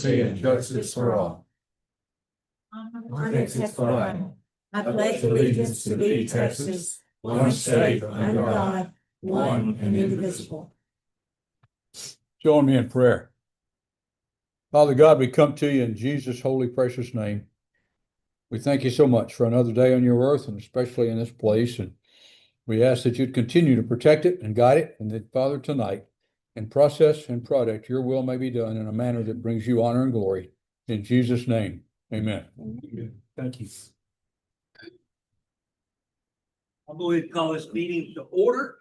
and justice for all. I pledge allegiance to thee, Texas, one state under God, one and indivisible. Join me in prayer. Father God, we come to you in Jesus' holy, precious name. We thank you so much for another day on your earth, and especially in this place. And we ask that you'd continue to protect it and guide it. And that, Father, tonight, in process and product, your will may be done in a manner that brings you honor and glory. In Jesus' name, amen. Thank you. I'll go ahead and call this meeting to order.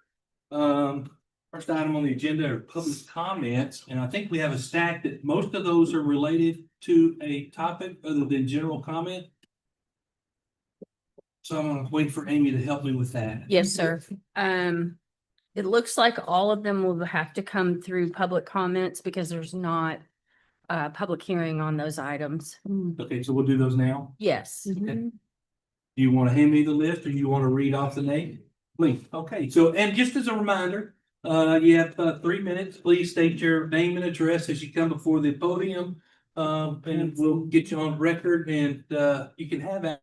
First item on the agenda are public comments, and I think we have a stack that most of those are related to a topic other than general comment. So I'm gonna wait for Amy to help me with that. Yes, sir. It looks like all of them will have to come through public comments because there's not a public hearing on those items. Okay, so we'll do those now. Yes. Okay. Do you want to hand me the list or you want to read off the name? Please. Okay, so, and just as a reminder, you have 3 minutes. Please state your name and address as you come before the podium. And we'll get you on record and you can have that.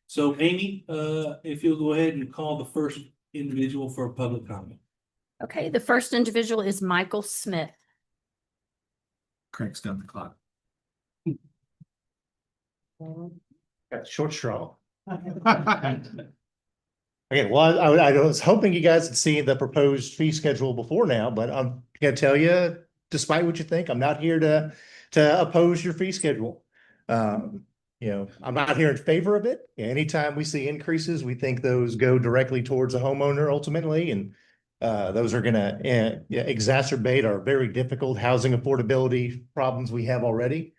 So Amy, if you'll go ahead and call the first individual for a public comment. Okay, the first individual is Michael Smith. Crank's down the clock. Got the short straw. Okay, well, I was hoping you guys had seen the proposed fee schedule before now, but I'm gonna tell you, despite what you think, I'm not here to oppose your fee schedule. I'm not here in favor of it. Anytime we see increases, we think those go directly towards a homeowner ultimately, and those are gonna exacerbate our very difficult housing affordability problems we have already.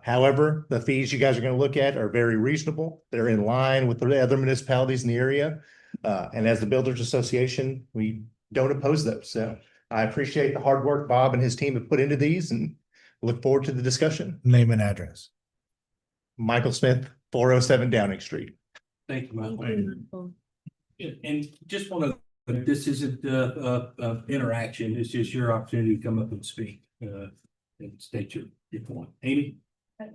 However, the fees you guys are going to look at are very reasonable. They're in line with the other municipalities in the area. And as the Builders Association, we don't oppose those. So I appreciate the hard work Bob and his team have put into these and look forward to the discussion. Name and address. Michael Smith, 407 Downing Street. Thank you, Michael. And just want to, this isn't interaction. It's just your opportunity to come up and speak and state your point. Amy?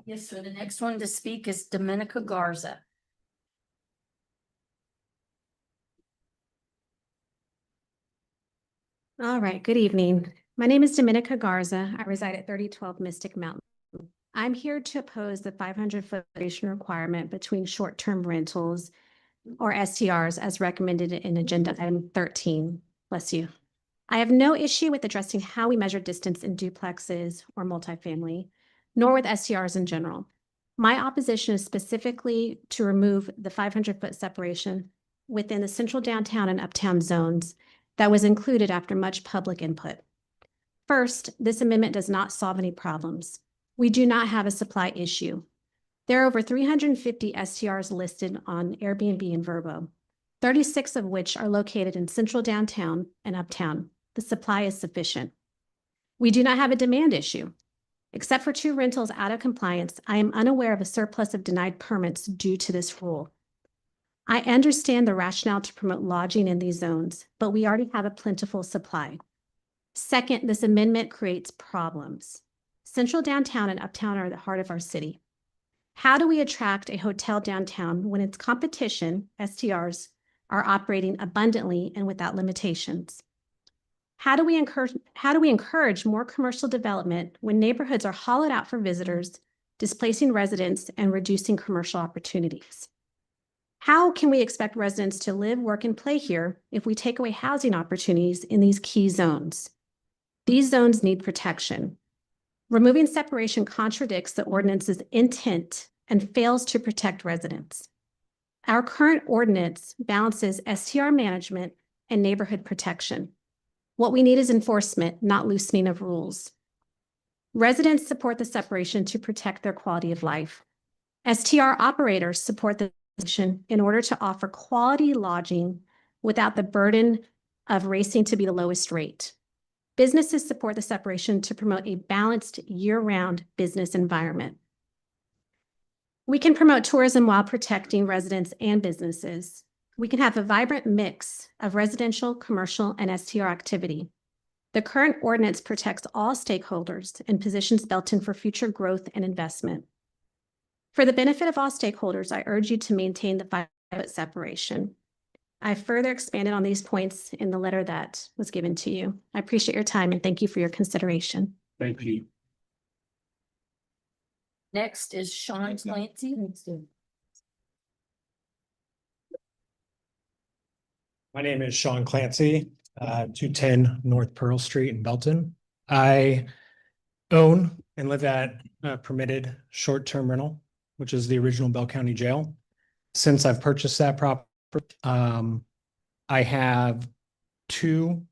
Yes, sir. The next one to speak is Dominica Garza. All right, good evening. My name is Dominica Garza. I reside at 3012 Mystic Mountain. I'm here to oppose the 500-foot separation requirement between short-term rentals or STRs as recommended in agenda item 13. Bless you. I have no issue with addressing how we measure distance in duplexes or multifamily, nor with STRs in general. My opposition is specifically to remove the 500-foot separation within the central downtown and uptown zones that was included after much public input. First, this amendment does not solve any problems. We do not have a supply issue. There are over 350 STRs listed on Airbnb and Vrbo, 36 of which are located in central downtown and uptown. The supply is sufficient. We do not have a demand issue. Except for 2 rentals out of compliance, I am unaware of a surplus of denied permits due to this rule. I understand the rationale to promote lodging in these zones, but we already have a plentiful supply. Second, this amendment creates problems. Central downtown and uptown are the heart of our city. How do we attract a hotel downtown when its competition, STRs, are operating abundantly and without limitations? How do we encourage more commercial development when neighborhoods are hollowed out for visitors, displacing residents and reducing commercial opportunities? How can we expect residents to live, work, and play here if we take away housing opportunities in these key zones? These zones need protection. Removing separation contradicts the ordinance's intent and fails to protect residents. Our current ordinance balances STR management and neighborhood protection. What we need is enforcement, not loosening of rules. Residents support the separation to protect their quality of life. STR operators support the separation in order to offer quality lodging without the burden of racing to be the lowest rate. Businesses support the separation to promote a balanced year-round business environment. We can promote tourism while protecting residents and businesses. We can have a vibrant mix of residential, commercial, and STR activity. The current ordinance protects all stakeholders and positions Belton for future growth and investment. For the benefit of all stakeholders, I urge you to maintain the 5-foot separation. I further expanded on these points in the letter that was given to you. I appreciate your time and thank you for your consideration. Thank you. Next is Sean Clancy. My name is Sean Clancy, 210 North Pearl Street in Belton. I own and live at a permitted short-term rental, which is the original Bell County Jail. Since I've purchased that property, I have 2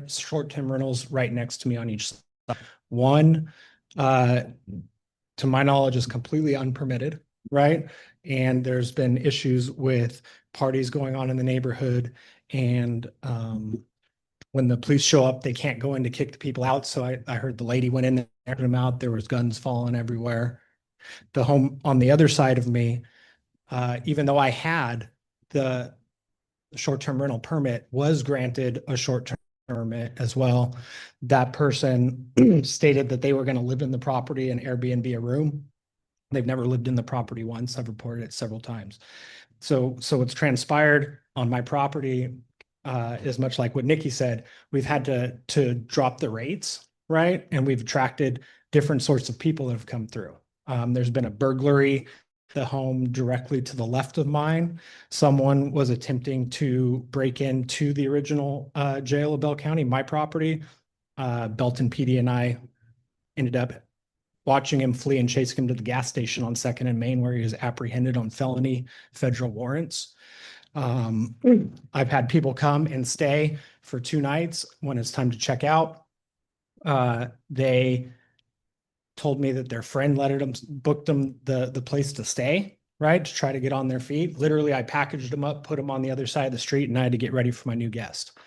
short-term rentals right next to me on each side. One, to my knowledge, is completely unpermitted, right? And there's been issues with parties going on in the neighborhood, and when the police show up, they can't go in to kick the people out. So I heard the lady went in there, kicked them out. There was guns falling everywhere. The home on the other side of me, even though I had the short-term rental permit, was granted a short-term permit as well. That person stated that they were going to live in the property and Airbnb a room. They've never lived in the property once. I've reported it several times. So what's transpired on my property is much like what Nikki said. We've had to drop the rates, right? And we've attracted different sorts of people that have come through. There's been a burglary, the home directly to the left of mine. Someone was attempting to break into the original jail of Bell County, my property. Belton PD and I ended up watching him flee and chasing him to the gas station on 2nd and Main, where he was apprehended on felony federal warrants. I've had people come and stay for 2 nights. When it's time to check out, they told me that their friend booked them the place to stay, right? To try to get on their feet. Literally, I packaged them up, put them on the other side of the street, and I had to get ready for my new guest.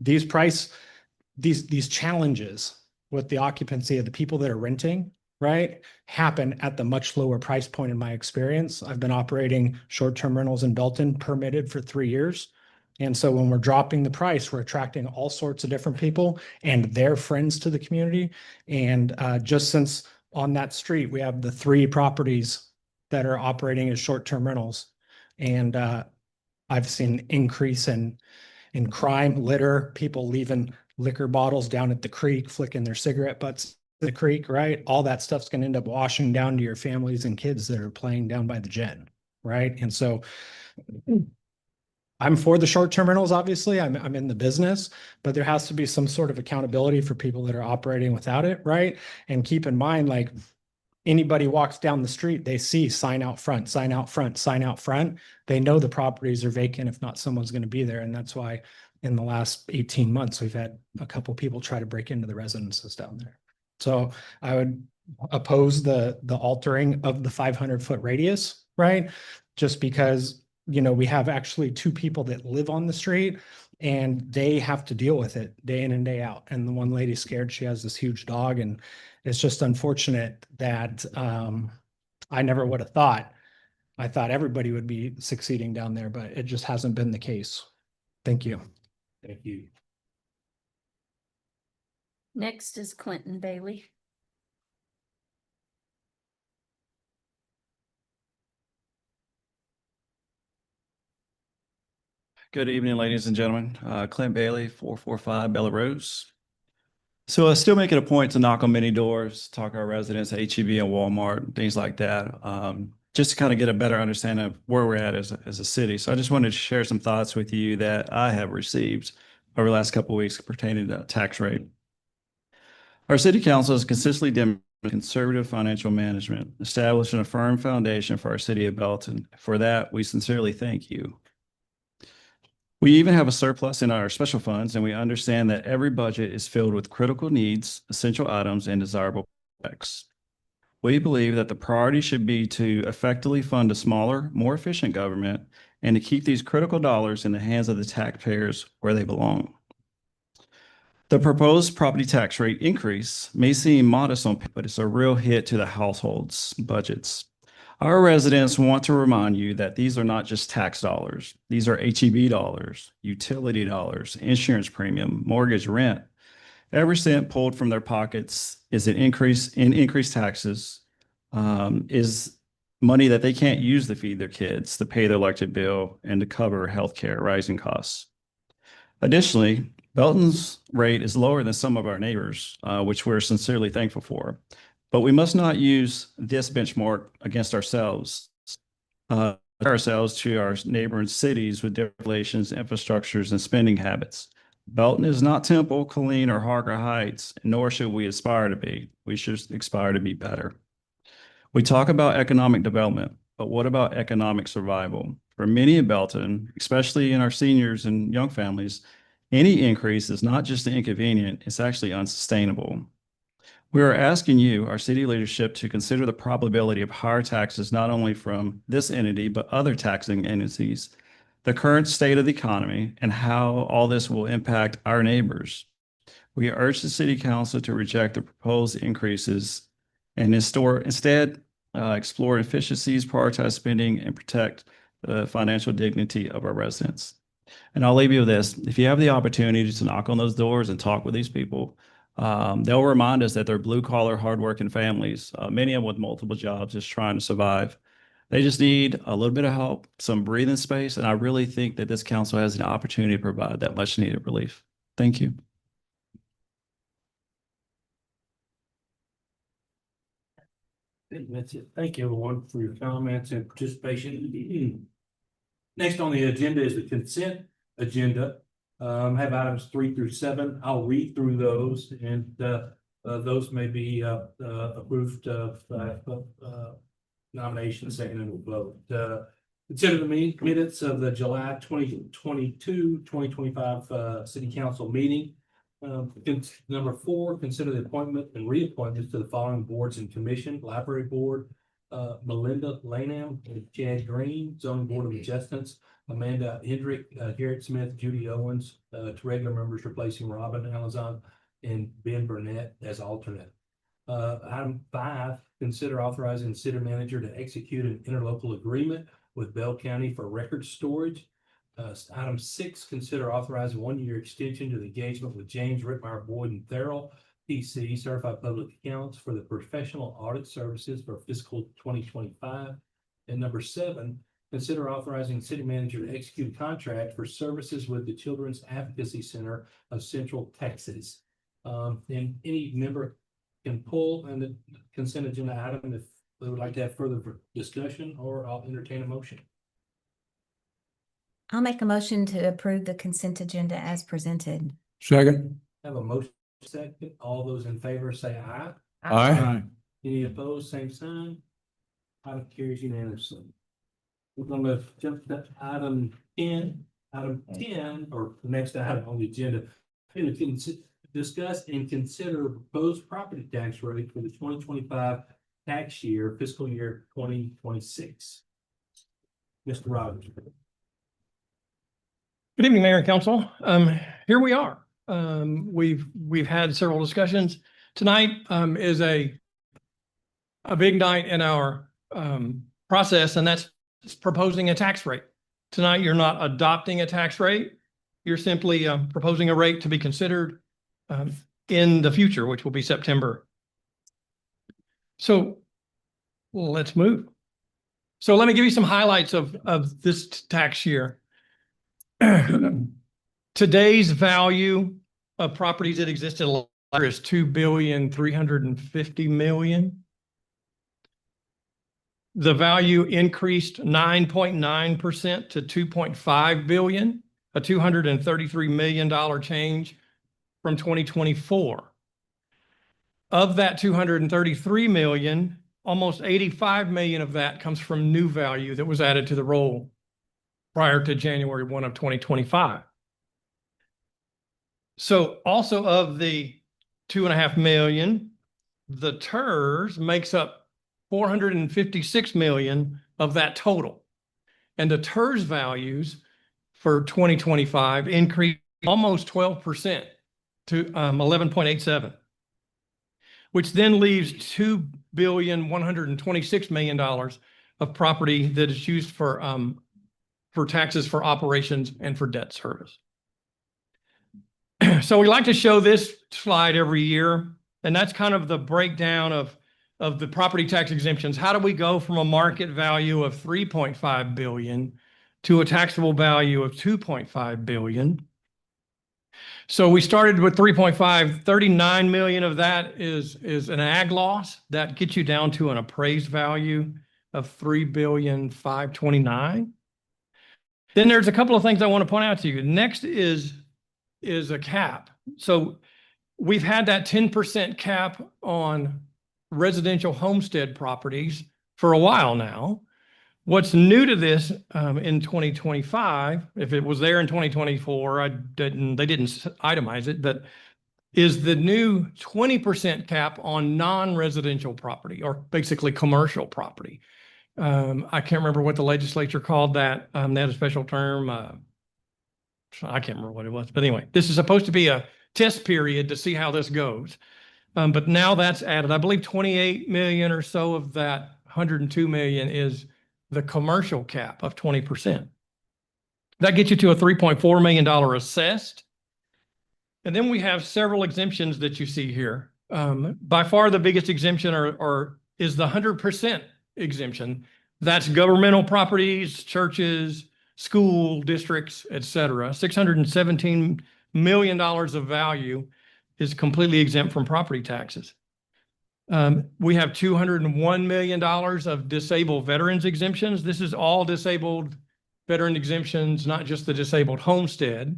These challenges with the occupancy of the people that are renting, right, happen at the much lower price point in my experience. I've been operating short-term rentals in Belton, permitted for 3 years. And so when we're dropping the price, we're attracting all sorts of different people and their friends to the community. And just since on that street, we have the 3 properties that are operating as short-term rentals. And I've seen an increase in crime, litter, people leaving liquor bottles down at the creek, flicking their cigarette butts in the creek, right? All that stuff's going to end up washing down to your families and kids that are playing down by the gen, right? And so I'm for the short-term rentals, obviously. I'm in the business, but there has to be some sort of accountability for people that are operating without it, right? And keep in mind, like, anybody walks down the street, they see sign out front, sign out front, sign out front. They know the properties are vacant if not someone's going to be there. And that's why in the last 18 months, we've had a couple people try to break into the residences down there. So I would oppose the altering of the 500-foot radius, right? Just because, you know, we have actually 2 people that live on the street and they have to deal with it day in and day out. And the one lady's scared. She has this huge dog, and it's just unfortunate that I never would have thought. I thought everybody would be succeeding down there, but it just hasn't been the case. Thank you. Thank you. Next is Clinton Bailey. Good evening, ladies and gentlemen. Clint Bailey, 445 Bella Rose. So I still make it a point to knock on many doors, talk to our residents at HEB and Walmart, things like that, just to kind of get a better understanding of where we're at as a city. So I just wanted to share some thoughts with you that I have received over the last couple of weeks pertaining to tax rate. Our city council has consistently demonstrated conservative financial management, establishing a firm foundation for our city of Belton. For that, we sincerely thank you. We even have a surplus in our special funds, and we understand that every budget is filled with critical needs, essential items, and desirable projects. We believe that the priority should be to effectively fund a smaller, more efficient government and to keep these critical dollars in the hands of the taxpayers where they belong. The proposed property tax rate increase may seem modest on, but it's a real hit to the households' budgets. Our residents want to remind you that these are not just tax dollars. These are HEB dollars, utility dollars, insurance premium, mortgage rent, Every cent pulled from their pockets is an increase in increased taxes, is money that they can't use to feed their kids, to pay their electric bill, and to cover healthcare rising costs. Additionally, Belton's rate is lower than some of our neighbors, which we're sincerely thankful for. But we must not use this benchmark against ourselves. Ourselves to our neighboring cities with different relations, infrastructures, and spending habits. Belton is not Temple, Killeen, or Harker Heights, nor should we aspire to be. We should aspire to be better. We talk about economic development, but what about economic survival? For many in Belton, especially in our seniors and young families, any increase is not just inconvenient, it's actually unsustainable. We are asking you, our city leadership, to consider the probability of higher taxes not only from this entity, but other taxing entities, the current state of the economy, and how all this will impact our neighbors. We urge the city council to reject the proposed increases and instead explore efficiencies, prioritize spending, and protect the financial dignity of our residents. And I'll leave you with this. If you have the opportunity to knock on those doors and talk with these people, they'll remind us that they're blue-collar, hardworking families, many of them with multiple jobs, just trying to survive. They just need a little bit of help, some breathing space, and I really think that this council has an opportunity to provide that much-needed relief. Thank you. That's it. Thank you, everyone, for your comments and participation. Next on the agenda is the consent agenda. Have items 3 through 7. I'll read through those, and those may be approved of nomination, second, and we'll vote. Consider the minutes of the July 2025 City Council meeting. Number 4, consider the appointment and reappointments to the following boards and commission: Library Board, Melinda Lanham and Chad Green; Zoning Board of Adjustments, Amanda Hendrick, Garrett Smith, Judy Owens, to regular members replacing Robin Alazan and Ben Burnett as alternate. Item 5, consider authorizing the city manager to execute an interlocal agreement with Bell County for record storage. Item 6, consider authorizing 1-year extension to the engagement with James Rittmeyer Boyd and Farrell, PC, Certified Public Accounts, for the professional audit services for fiscal 2025. And number 7, consider authorizing city manager to execute a contract for services with the Children's Advocacy Center of Central Texas. And any member can pull and the consent agenda item if they would like to have further discussion, or I'll entertain a motion. I'll make a motion to approve the consent agenda as presented. Second. Have a motion second. All those in favor say aye. Aye. Any opposed, same sign. Item carries unanimously. We're gonna jump to item 10. Item 10, or the next item on the agenda, discuss and consider proposed property tax rate for the 2025 tax year, fiscal year 2026. Mr. Rogers. Good evening, Mayor and Council. Here we are. We've had several discussions. Tonight is a big night in our process, and that's proposing a tax rate. Tonight, you're not adopting a tax rate. You're simply proposing a rate to be considered in the future, which will be September. So let's move. So let me give you some highlights of this tax year. Today's value of properties that existed is $2,350,000,000. The value increased 9.9% to $2.5 billion, a $233 million change from 2024. Of that $233 million, almost $85 million of that comes from new value that was added to the roll prior to January 1 of 2025. So also of the $2.5 million, the TERS makes up $456 million of that total. And the TERS values for 2025 increased almost 12% to 11.87, which then leaves $2,126,000,000 of property that is used for taxes for operations and for debt service. So we like to show this slide every year, and that's kind of the breakdown of the property tax exemptions. How do we go from a market value of 3.5 billion to a taxable value of 2.5 billion? So we started with 3.5, 39 million of that is an ag loss. That gets you down to an appraised value of 3,529,000,000. Then there's a couple of things I want to point out to you. Next is a cap. So we've had that 10% cap on residential homestead properties for a while now. What's new to this in 2025, if it was there in 2024, they didn't itemize it, but is the new 20% cap on non-residential property, or basically commercial property. I can't remember what the legislature called that. They had a special term. I can't remember what it was, but anyway, this is supposed to be a test period to see how this goes. But now that's added. I believe 28 million or so of that 102 million is the commercial cap of 20%. That gets you to a $3.4 million assessed. And then we have several exemptions that you see here. By far the biggest exemption is the 100% exemption. That's governmental properties, churches, school districts, et cetera. $617 million of value is completely exempt from property taxes. We have $201 million of disabled veterans exemptions. This is all disabled veteran exemptions, not just the disabled homestead,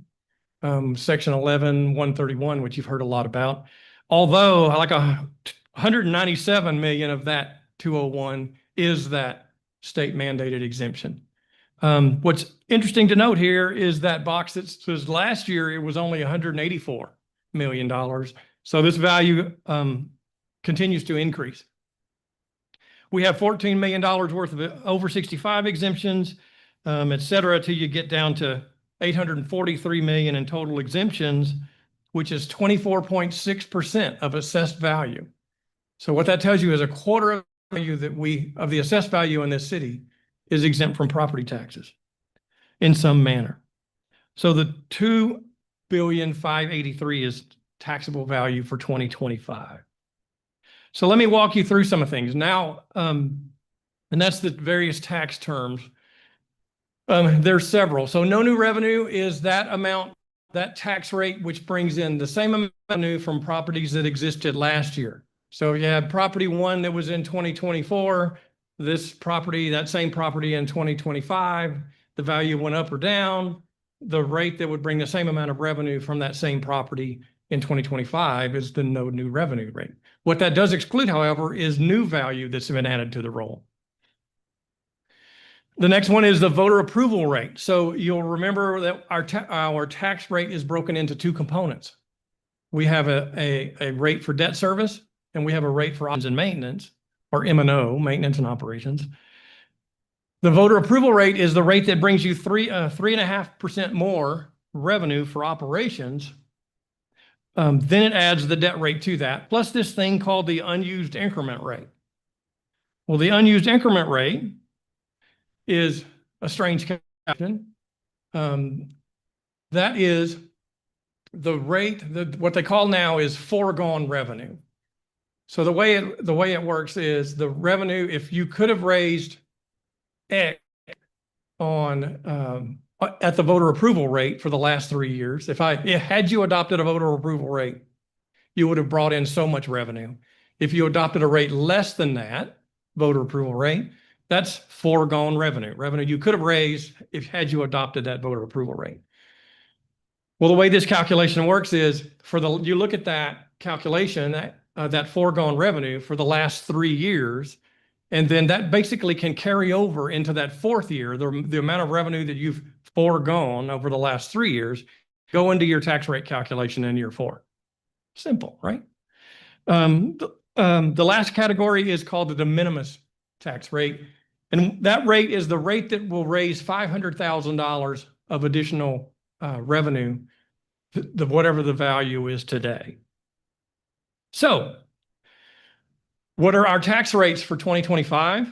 section 11-131, which you've heard a lot about. Although like 197 million of that 201 is that state mandated exemption. What's interesting to note here is that box that says last year it was only $184 million. So this value continues to increase. We have $14 million worth of over 65 exemptions, et cetera, till you get down to 843 million in total exemptions, which is 24.6% of assessed value. So what that tells you is a quarter of the value of the assessed value in this city is exempt from property taxes in some manner. So the 2,583 is taxable value for 2025. So let me walk you through some of things now, and that's the various tax terms. There's several. So no new revenue is that amount, that tax rate, which brings in the same amount of revenue from properties that existed last year. So if you had property one that was in 2024, this property, that same property in 2025, the value went up or down. The rate that would bring the same amount of revenue from that same property in 2025 is the no new revenue rate. What that does exclude, however, is new value that's been added to the roll. The next one is the voter approval rate. So you'll remember that our tax rate is broken into two components. We have a rate for debt service, and we have a rate for operations and maintenance, or M&O, maintenance and operations. The voter approval rate is the rate that brings you 3.5% more revenue for operations. Then it adds the debt rate to that, plus this thing called the unused increment rate. Well, the unused increment rate is a strange calculation. That is the rate, what they call now is foregone revenue. So the way it works is the revenue, if you could have raised X on at the voter approval rate for the last 3 years, had you adopted a voter approval rate, you would have brought in so much revenue. If you adopted a rate less than that voter approval rate, that's foregone revenue you could have raised had you adopted that voter approval rate. Well, the way this calculation works is you look at that calculation, that foregone revenue for the last 3 years, and then that basically can carry over into that fourth year, the amount of revenue that you've foregone over the last 3 years, go into your tax rate calculation in year 4. Simple, right? The last category is called the de minimis tax rate. And that rate is the rate that will raise $500,000 of additional revenue, whatever the value is today. So what are our tax rates for 2025?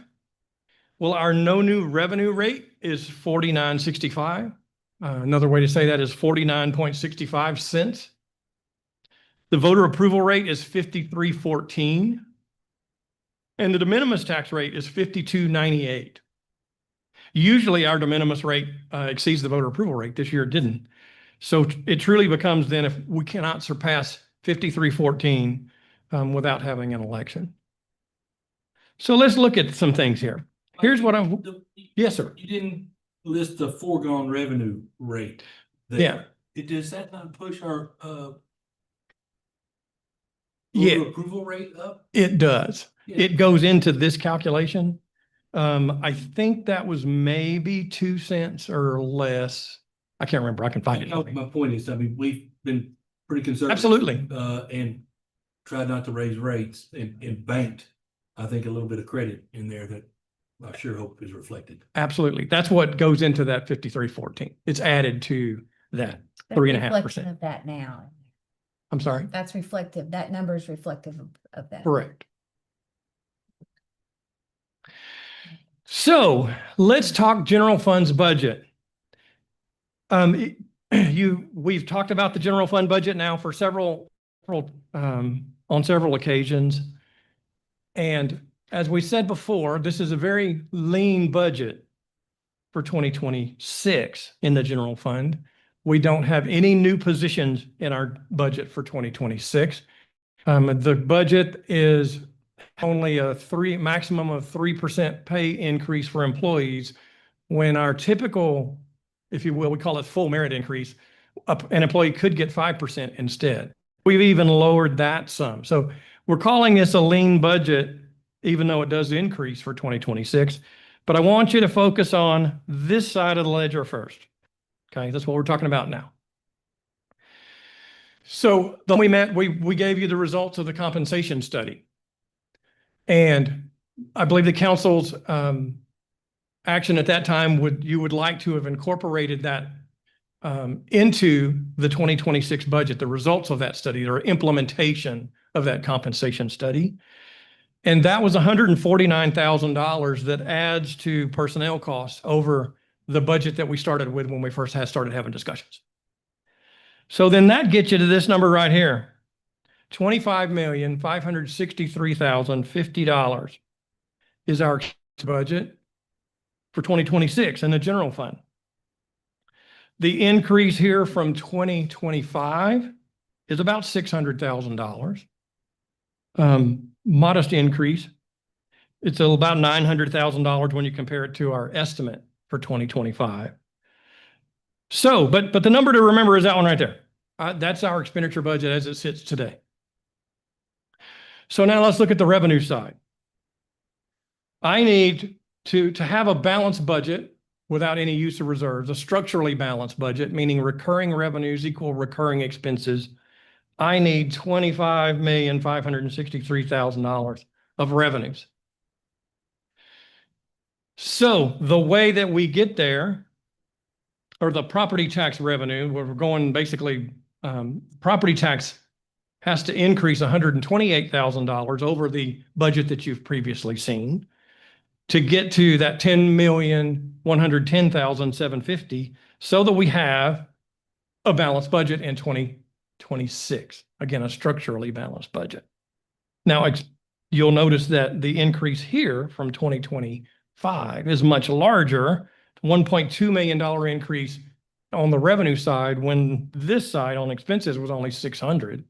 Well, our no new revenue rate is 49.65. Another way to say that is 49.65 cents The voter approval rate is 53.14. And the de minimis tax rate is 52.98. Usually our de minimis rate exceeds the voter approval rate. This year it didn't. So it truly becomes then if we cannot surpass 53.14 without having an election. So let's look at some things here. Here's what I'm, yes, sir. You didn't list the foregone revenue rate. Yeah. Does that not push our Yeah, voter approval rate up? it does. Yeah. It goes into this calculation. I think that was maybe 2 cents or less. I can't remember. I can find it. No, my point is, I mean, we've been pretty conservative. Absolutely. And tried not to raise rates and banked, I think, a little bit of credit in there that I sure hope is reflected. Absolutely. That's what goes into that 53.14. It's added to that That's 3.5%. reflective of that now. I'm sorry. That's reflective. That number is reflective of that. Correct. So let's talk general funds budget. We've talked about the general fund budget now for on several occasions. And as we said before, this is a very lean budget for 2026 in the general fund. We don't have any new positions in our budget for 2026. The budget is only a maximum of 3% pay increase for employees when our typical, if you will, we call it full merit increase, an employee could get 5% instead. We've even lowered that some. So we're calling this a lean budget, even though it does increase for 2026. But I want you to focus on this side of the ledger first. Okay, that's what we're talking about now. So then we gave you the results of the compensation study. And I believe the council's action at that time you would like to have incorporated that into the 2026 budget, the results of that study or implementation of that compensation study. And that was $149,000 that adds to personnel costs over the budget that we started with when we first started having discussions. So then that gets you to this number right here. $25,563,050 is our budget for 2026 in the general fund. The increase here from 2025 is about $600,000. Modest increase. It's about $900,000 when you compare it to our estimate for 2025. So, but the number to remember is that one right there. That's our expenditure budget as it sits today. So now let's look at the revenue side. I need to have a balanced budget without any use of reserves, a structurally balanced budget, meaning recurring revenues equal recurring expenses. I need $25,563,000 of revenues. So the way that we get there, or the property tax revenue, where we're going basically, property tax has to increase $128,000 over the budget that you've previously seen to get to that $10,110,750 so that we have a balanced budget in 2026. Again, a structurally balanced budget. Now, you'll notice that the increase here from 2025 is much larger, $1.2 million increase on the revenue side when this side on expenses was only 600.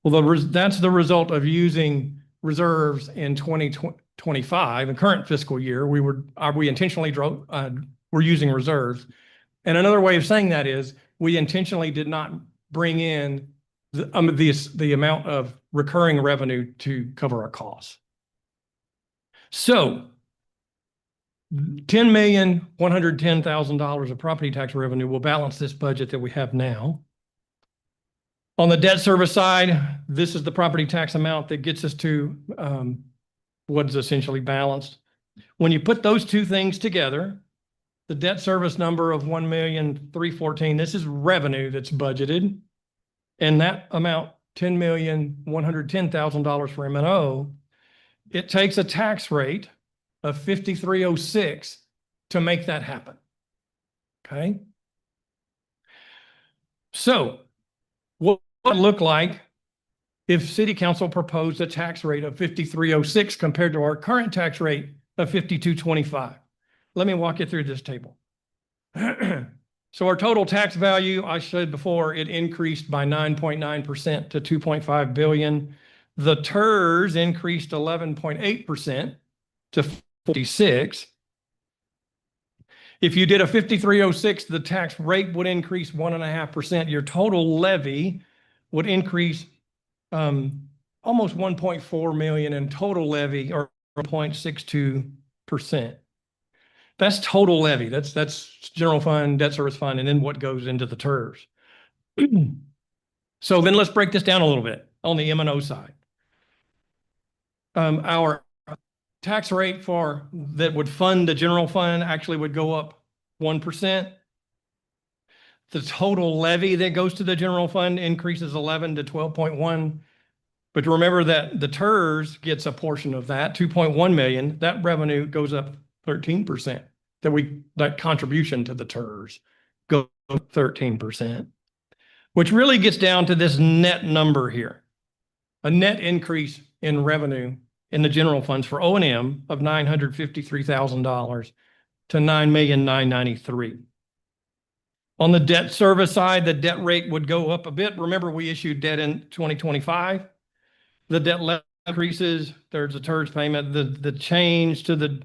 Well, that's the result of using reserves in 2025, the current fiscal year. We intentionally were using reserves. And another way of saying that is we intentionally did not bring in the amount of recurring revenue to cover our costs. So $10,110,000 of property tax revenue will balance this budget that we have now. On the debt service side, this is the property tax amount that gets us to what's essentially balanced. When you put those two things together, the debt service number of $1,314,000, this is revenue that's budgeted. And that amount, $10,110,000 for M&O, it takes a tax rate of 5306 to make that happen. Okay. So what would it look like if city council proposed a tax rate of 5306 compared to our current tax rate of 5225. Let me walk you through this table. So our total tax value, I said before, it increased by 9.9% to 2.5 billion. The TERS increased 11.8% to 46. If you did a 5306, the tax rate would increase 1.5%. Your total levy would increase almost 1.4 million in total levy, or 0.62%. That's total levy. That's general fund, debt service fund, and then what goes into the TERS. So then let's break this down a little bit on the M&O side. Our tax rate for that would fund the general fund actually would go up 1%. The total levy that goes to the general fund increases 11 to 12.1. But remember that the TERS gets a portion of that, 2.1 million. That revenue goes up 13%. That contribution to the TERS goes up 13%, which really gets down to this net number here. A net increase in revenue in the general funds for O&M of $953,000 to $9,993,000. On the debt service side, the debt rate would go up a bit. Remember, we issued debt in 2025. The debt level increases. There's a TERS payment. The change to the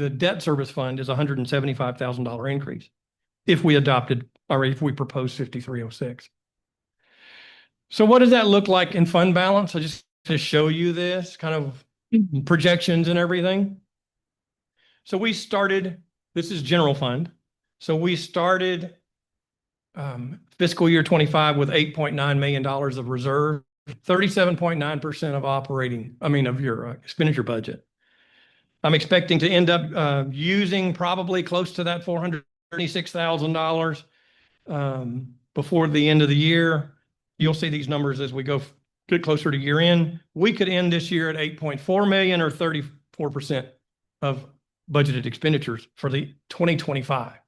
debt service fund is a $175,000 increase if we adopted, or if we proposed 5306. So what does that look like in fund balance? I just to show you this kind of projections and everything. So we started, this is general fund. So we started fiscal year 25 with $8.9 million of reserve, 37.9% of your expenditure budget. I'm expecting to end up using probably close to that $436,000 before the end of the year. You'll see these numbers as we get closer to year end. We could end this year at 8.4 million, or 34% of budgeted expenditures for the 2025.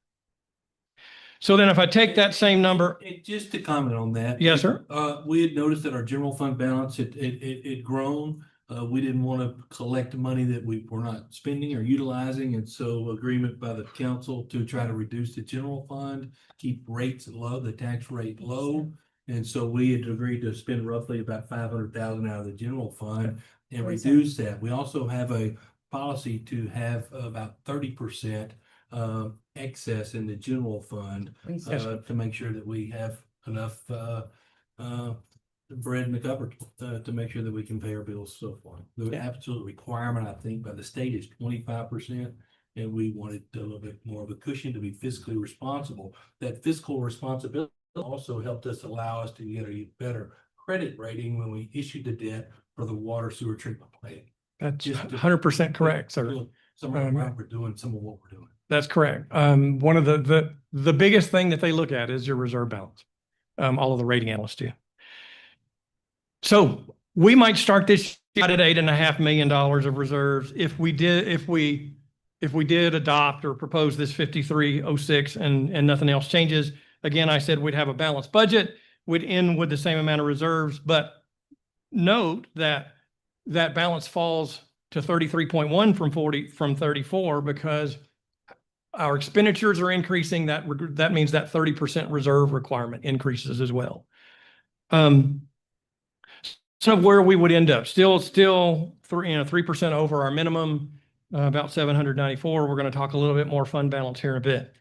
So then if I take that same number. Just to comment on that. Yes, sir. We had noticed that our general fund balance had grown. We didn't want to collect money that we were not spending or utilizing. And so agreement by the council to try to reduce the general fund, keep rates low, the tax rate low. And so we had agreed to spend roughly about 500,000 out of the general fund and reduce that. We also have a policy to have about 30% excess in the general fund to make sure that we have enough bread in the cupboard to make sure that we can pay our bills, so forth. The absolute requirement, I think, by the state is 25%, and we wanted a little bit more of a cushion to be fiscally responsible. That fiscal responsibility also helped us allow us to get a better credit rating when we issued the debt for the water sewer treatment plant. That's 100% correct, sir. Some of what we're doing, some of what we're doing. That's correct. One of the biggest thing that they look at is your reserve balance. All of the rating analysts do. So we might start this year at $8.5 million of reserves. If we did adopt or propose this 5306 and nothing else changes, again, I said we'd have a balanced budget. We'd end with the same amount of reserves, but note that balance falls to 33.1 from 34 because our expenditures are increasing. That means that 30% reserve requirement increases as well. So where we would end up, still 3% over our minimum, about 794. We're going to talk a little bit more fund balance here in a bit.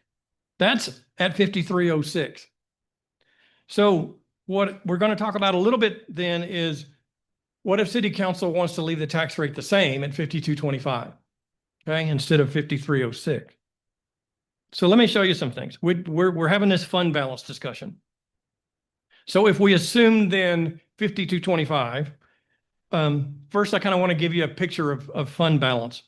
That's at 5306. So what we're going to talk about a little bit then is, what if city council wants to leave the tax rate the same at 5225, okay, instead of 5306? So let me show you some things. We're having this fund balance discussion. So if we assume then 5225, first I kind of want to give you a picture of fund balance.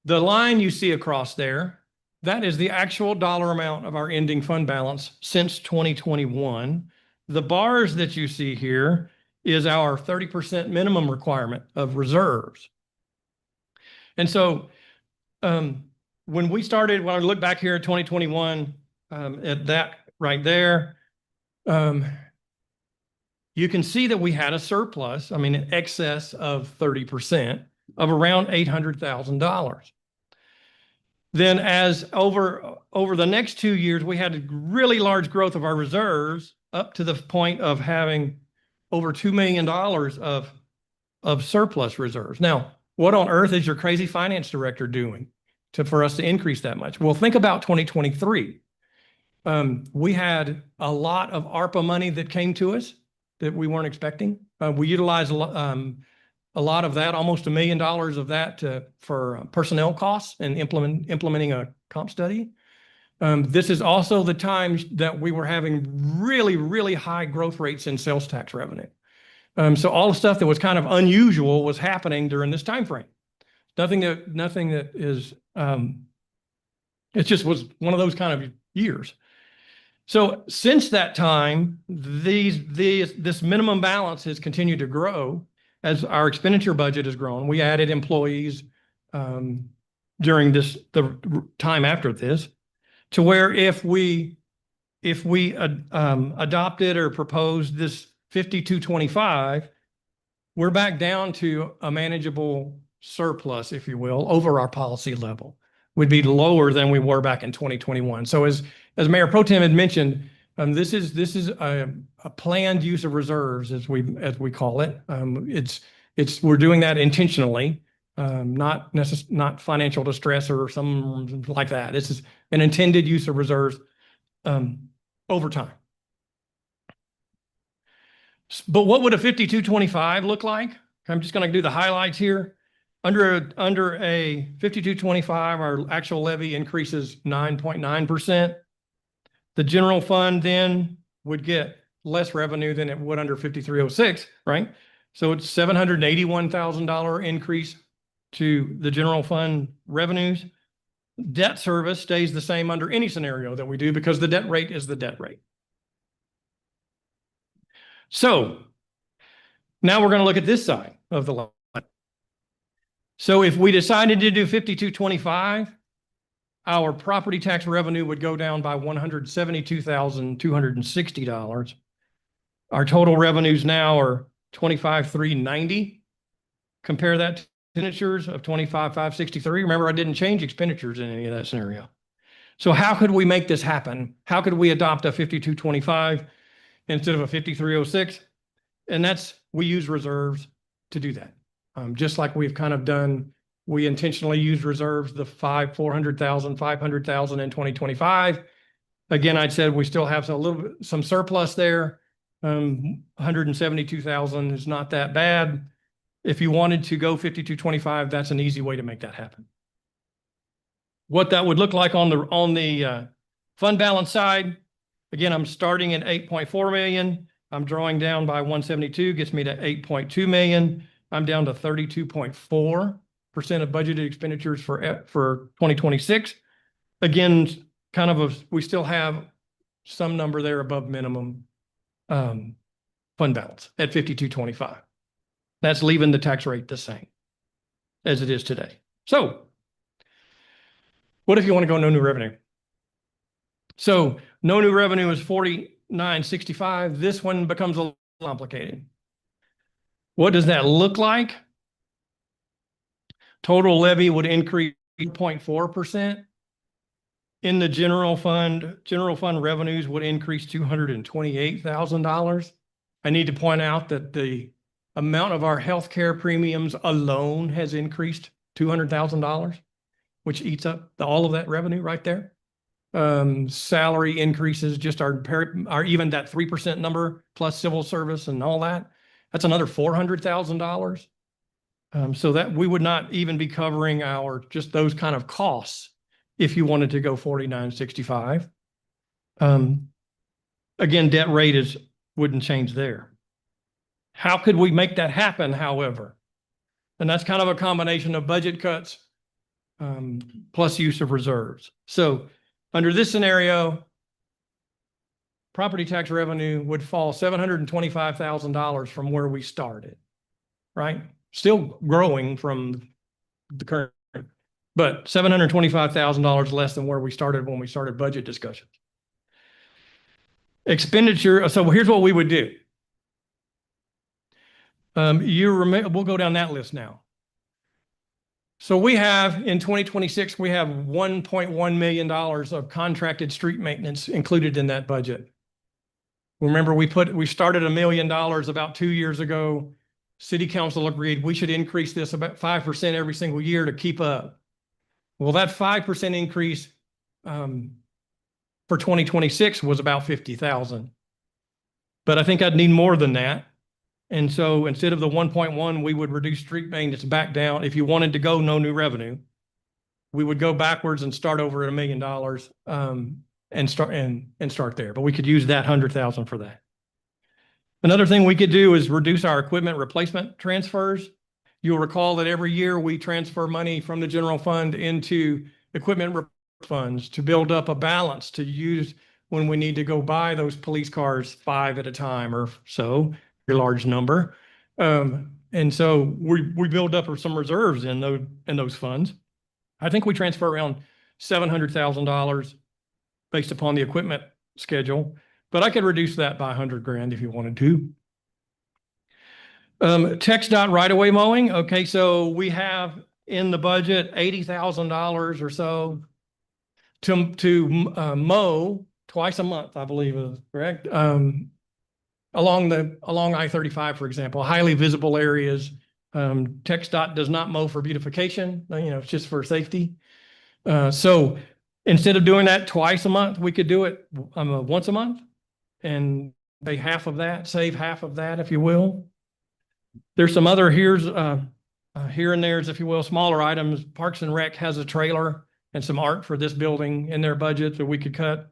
The line you see across there, that is the actual dollar amount of our ending fund balance since 2021. The bars that you see here is our 30% minimum requirement of reserves. And so when I look back here at 2021, at that right there, You can see that we had a surplus, I mean, in excess of 30% of around $800,000. Then as over the next 2 years, we had a really large growth of our reserves up to the point of having over $2 million of surplus reserves. Now, what on earth is your crazy finance director doing for us to increase that much? Well, think about 2023. We had a lot of ARPA money that came to us that we weren't expecting. We utilized a lot of that, almost $1 million of that for personnel costs and implementing a comp study. This is also the time that we were having really, really high growth rates in sales tax revenue. So all the stuff that was kind of unusual was happening during this time frame. Nothing that is, it just was one of those kind of years. So since that time, this minimum balance has continued to grow as our expenditure budget has grown. We added employees during the time after this, to where if we adopted or proposed this 5225, we're back down to a manageable surplus, if you will, over our policy level. Would be lower than we were back in 2021. So as Mayor Pro Tem had mentioned, this is a planned use of reserves, as we call it. We're doing that intentionally, not financial distress or something like that. This is an intended use of reserves over time. But what would a 5225 look like? I'm just going to do the highlights here. Under a 5225, our actual levy increases 9.9%. The general fund then would get less revenue than it would under 5306, right? So it's $781,000 increase to the general fund revenues. Debt service stays the same under any scenario that we do because the debt rate is the debt rate. So now we're going to look at this side of the line. So if we decided to do 5225, our property tax revenue would go down by $172,260. Our total revenues now are $25,390. Compare that to expenditures of $25,563. Remember, I didn't change expenditures in any of that scenario. So how could we make this happen? How could we adopt a 5225 instead of a 5306? And we use reserves to do that. Just like we've kind of done, we intentionally used reserves, the $400,000, $500,000 in 2025. Again, I said we still have some surplus there. $172,000 is not that bad. If you wanted to go 5225, that's an easy way to make that happen. What that would look like on the fund balance side, again, I'm starting at 8.4 million. I'm drawing down by 172, gets me to 8.2 million. I'm down to 32.4% of budgeted expenditures for 2026. Again, we still have some number there above minimum fund balance at 5225. That's leaving the tax rate the same as it is today. So what if you want to go no new revenue? So no new revenue is 4965. This one becomes a little complicated. What does that look like? Total levy would increase 0.4%. In the general fund revenues would increase $228,000. I need to point out that the amount of our healthcare premiums alone has increased $200,000, which eats up all of that revenue right there. Salary increases, just our even that 3% number plus civil service and all that. That's another $400,000. So that we would not even be covering just those kind of costs if you wanted to go 4965. Again, debt rate wouldn't change there. How could we make that happen, however? And that's kind of a combination of budget cuts plus use of reserves. So under this scenario, property tax revenue would fall $725,000 from where we started, right? Still growing from the current, but $725,000 less than where we started when we started budget discussions. Expenditure, so here's what we would do. You remember, we'll go down that list now. So we have, in 2026, we have $1.1 million of contracted street maintenance included in that budget. Remember, we started $1 million about 2 years ago. City council agreed we should increase this about 5% every single year to keep up. Well, that 5% increase for 2026 was about 50,000. But I think I'd need more than that. And so instead of the 1.1, we would reduce street maintenance back down. If you wanted to go no new revenue, we would go backwards and start over at $1 million and start there. But we could use that 100,000 for that. Another thing we could do is reduce our equipment replacement transfers. You'll recall that every year we transfer money from the general fund into equipment funds to build up a balance to use when we need to go buy those police cars 5 at a time or so, a large number. And so we build up some reserves in those funds. I think we transfer around $700,000 based upon the equipment schedule, but I could reduce that by 100 grand if you wanted to. Text dot right-of-way mowing. Okay, so we have in the budget $80,000 or so to mow twice a month, I believe is correct. Along I-35, for example, highly visible areas. Text dot does not mow for beautification. It's just for safety. So instead of doing that twice a month, we could do it once a month and pay half of that, save half of that, if you will. There's some other here and there's, if you will, smaller items. Parks and Rec has a trailer and some art for this building in their budget that we could cut.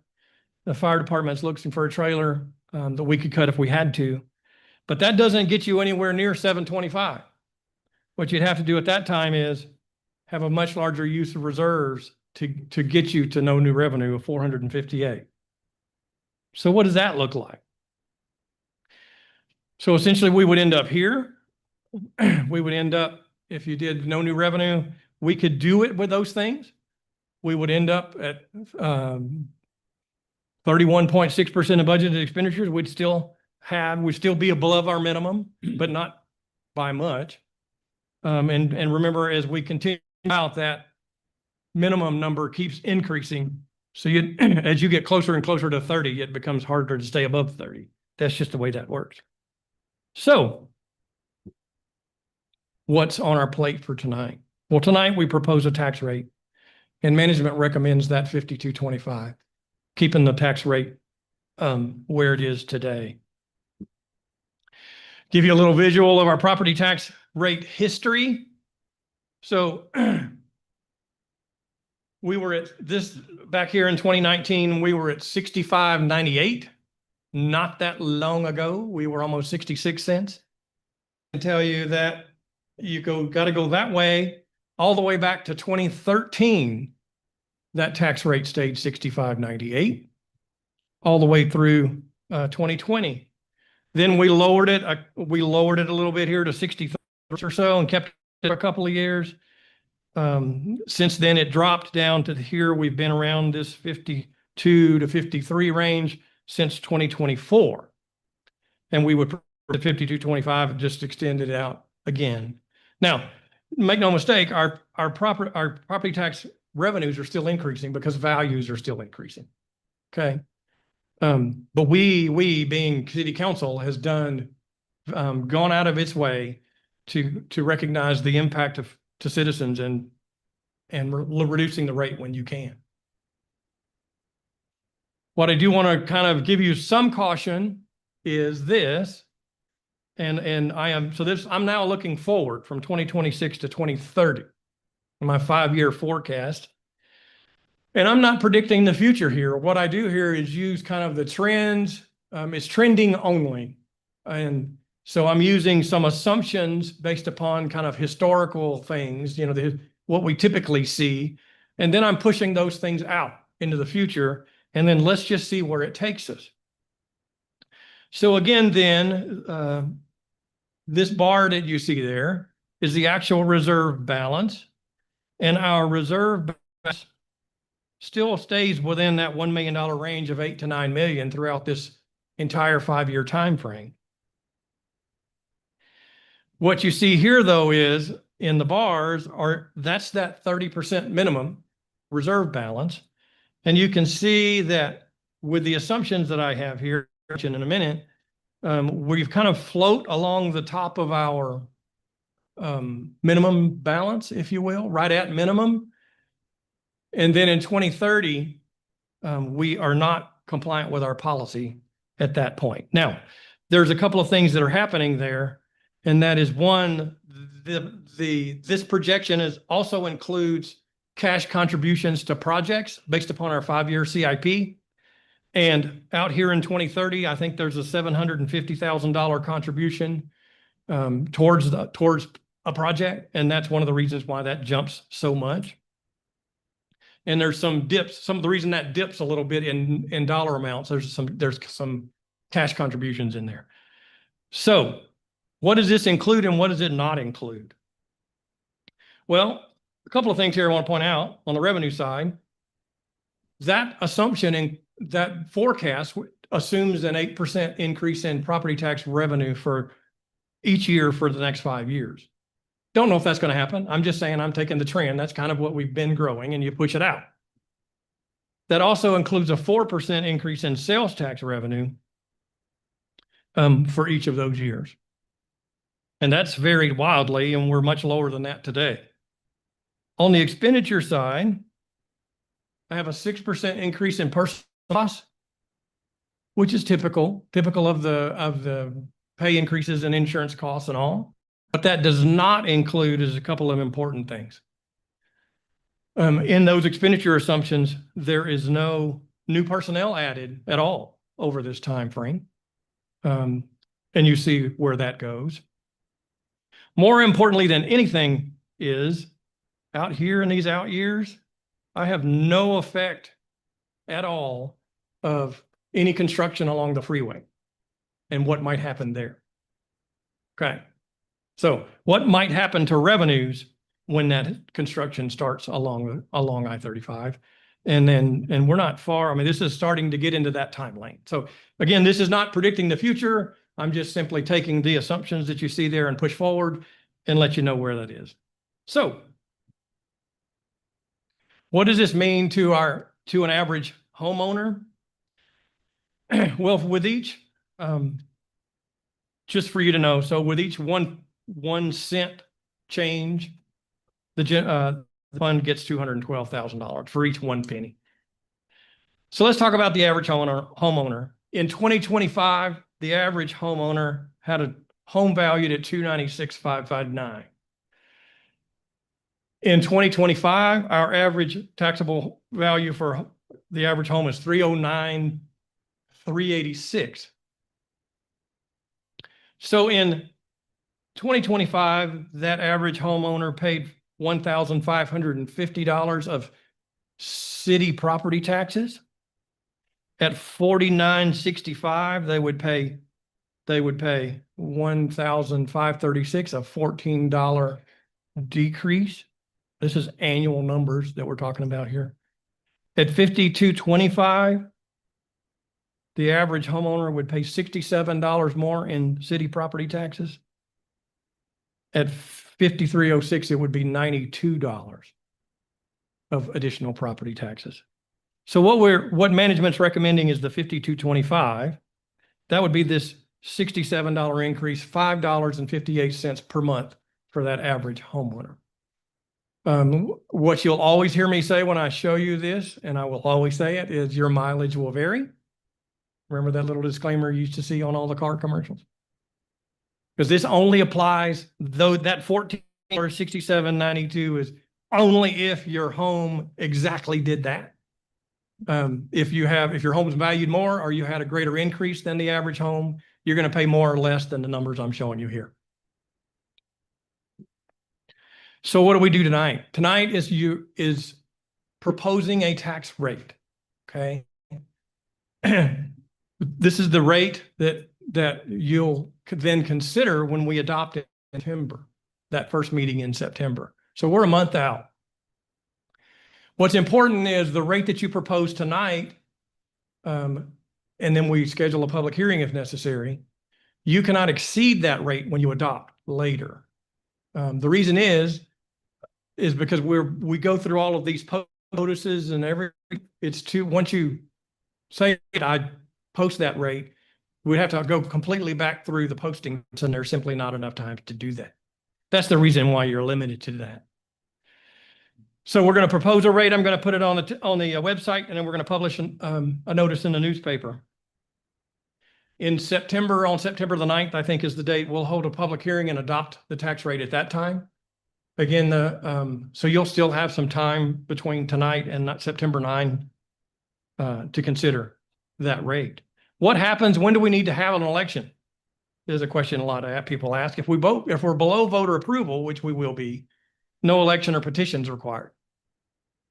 The fire department's looking for a trailer that we could cut if we had to. But that doesn't get you anywhere near 725. What you'd have to do at that time is have a much larger use of reserves to get you to no new revenue of 458. So what does that look like? So essentially we would end up here. We would end up, if you did no new revenue, we could do it with those things. We would end up at 31.6% of budgeted expenditures. We'd still be above our minimum, but not by much. And remember, as we continue out, that minimum number keeps increasing. So as you get closer and closer to 30, it becomes harder to stay above 30. That's just the way that works. So what's on our plate for tonight? Well, tonight we propose a tax rate, and management recommends that 52.25, keeping the tax rate where it is today. Give you a little visual of our property tax rate history. So we were at this back here in 2019, we were at 65.98. Not that long ago, we were almost 66 cents. I can tell you that you got to go that way all the way back to 2013. That tax rate stayed 65.98 all the way through 2020. Then we lowered it. We lowered it a little bit here to 60 or so and kept it a couple of years. Since then, it dropped down to here. We've been around this 52 to 53 range since 2024. And we would the 52.25 just extend it out again. Now, make no mistake, our property tax revenues are still increasing because values are still increasing. Okay. But we being city council has gone out of its way to recognize the impact to citizens and reducing the rate when you can. What I do want to kind of give you some caution is this, and I'm now looking forward from 2026 to 2030 in my 5-year forecast. And I'm not predicting the future here. What I do here is use kind of the trends. It's trending only. And so I'm using some assumptions based upon kind of historical things, what we typically see. And then I'm pushing those things out into the future. And then let's just see where it takes us. So again, then, this bar that you see there is the actual reserve balance. And our reserve balance still stays within that $1 million range of 8 to 9 million throughout this entire 5-year time frame. What you see here, though, is in the bars that's that 30% minimum reserve balance. And you can see that with the assumptions that I have here in a minute, we've kind of float along the top of our minimum balance, if you will, right at minimum. And then in 2030, we are not compliant with our policy at that point. Now, there's a couple of things that are happening there, and that is one, this projection also includes cash contributions to projects based upon our 5-year CIP. And out here in 2030, I think there's a $750,000 contribution towards a project, and that's one of the reasons why that jumps so much. And there's some dips. Some of the reason that dips a little bit in dollar amounts, there's some cash contributions in there. So what does this include and what does it not include? Well, a couple of things here I want to point out on the revenue side. That assumption and that forecast assumes an 8% increase in property tax revenue for each year for the next 5 years. Don't know if that's going to happen. I'm just saying I'm taking the trend. That's kind of what we've been growing, and you push it out. That also includes a 4% increase in sales tax revenue for each of those years. And that's varied wildly, and we're much lower than that today. On the expenditure side, I have a 6% increase in personal costs, which is typical of the pay increases and insurance costs and all. What that does not include is a couple of important things. In those expenditure assumptions, there is no new personnel added at all over this time frame. And you see where that goes. More importantly than anything is, out here in these out years, I have no effect at all of any construction along the freeway and what might happen there. Okay. So what might happen to revenues when that construction starts along I-35? And we're not far. I mean, this is starting to get into that time lane. So again, this is not predicting the future. I'm just simply taking the assumptions that you see there and push forward and let you know where that is. So what does this mean to an average homeowner? Well, with each, just for you to know, so with each one cent change, the fund gets $212,000 for each 1 penny. So let's talk about the average homeowner. In 2025, the average homeowner had a home valued at $296,559. In 2025, our average taxable value for the average home is $309,386. So in 2025, that average homeowner paid $1,550 of city property taxes. At $4,965, they would pay $1,536, a $14 decrease. This is annual numbers that we're talking about here. At $5,225, the average homeowner would pay $67 more in city property taxes. At $5,306, it would be $92 of additional property taxes. So what management's recommending is the $5,225. That would be this $67 increase, $5.58 per month for that average homeowner. What you'll always hear me say when I show you this, and I will always say it, is your mileage will vary. Remember that little disclaimer you used to see on all the car commercials? Because this only applies, though that $14.6792 is only if your home exactly did that. If your home is valued more or you had a greater increase than the average home, you're going to pay more or less than the numbers I'm showing you here. So what do we do tonight? Tonight is proposing a tax rate. Okay. This is the rate that you'll then consider when we adopt it in September, that first meeting in September. So we're a month out. What's important is the rate that you propose tonight and then we schedule a public hearing if necessary, you cannot exceed that rate when you adopt later. The reason is because we go through all of these notices and once you say I post that rate, we'd have to go completely back through the postings, and there's simply not enough time to do that. That's the reason why you're limited to that. So we're going to propose a rate. I'm going to put it on the website, and then we're going to publish a notice in the newspaper. On September the 9th, I think is the date, we'll hold a public hearing and adopt the tax rate at that time. Again, so you'll still have some time between tonight and September 9 to consider that rate. What happens? When do we need to have an election? There's a question a lot of people ask. If we're below voter approval, which we will be, no election or petitions required.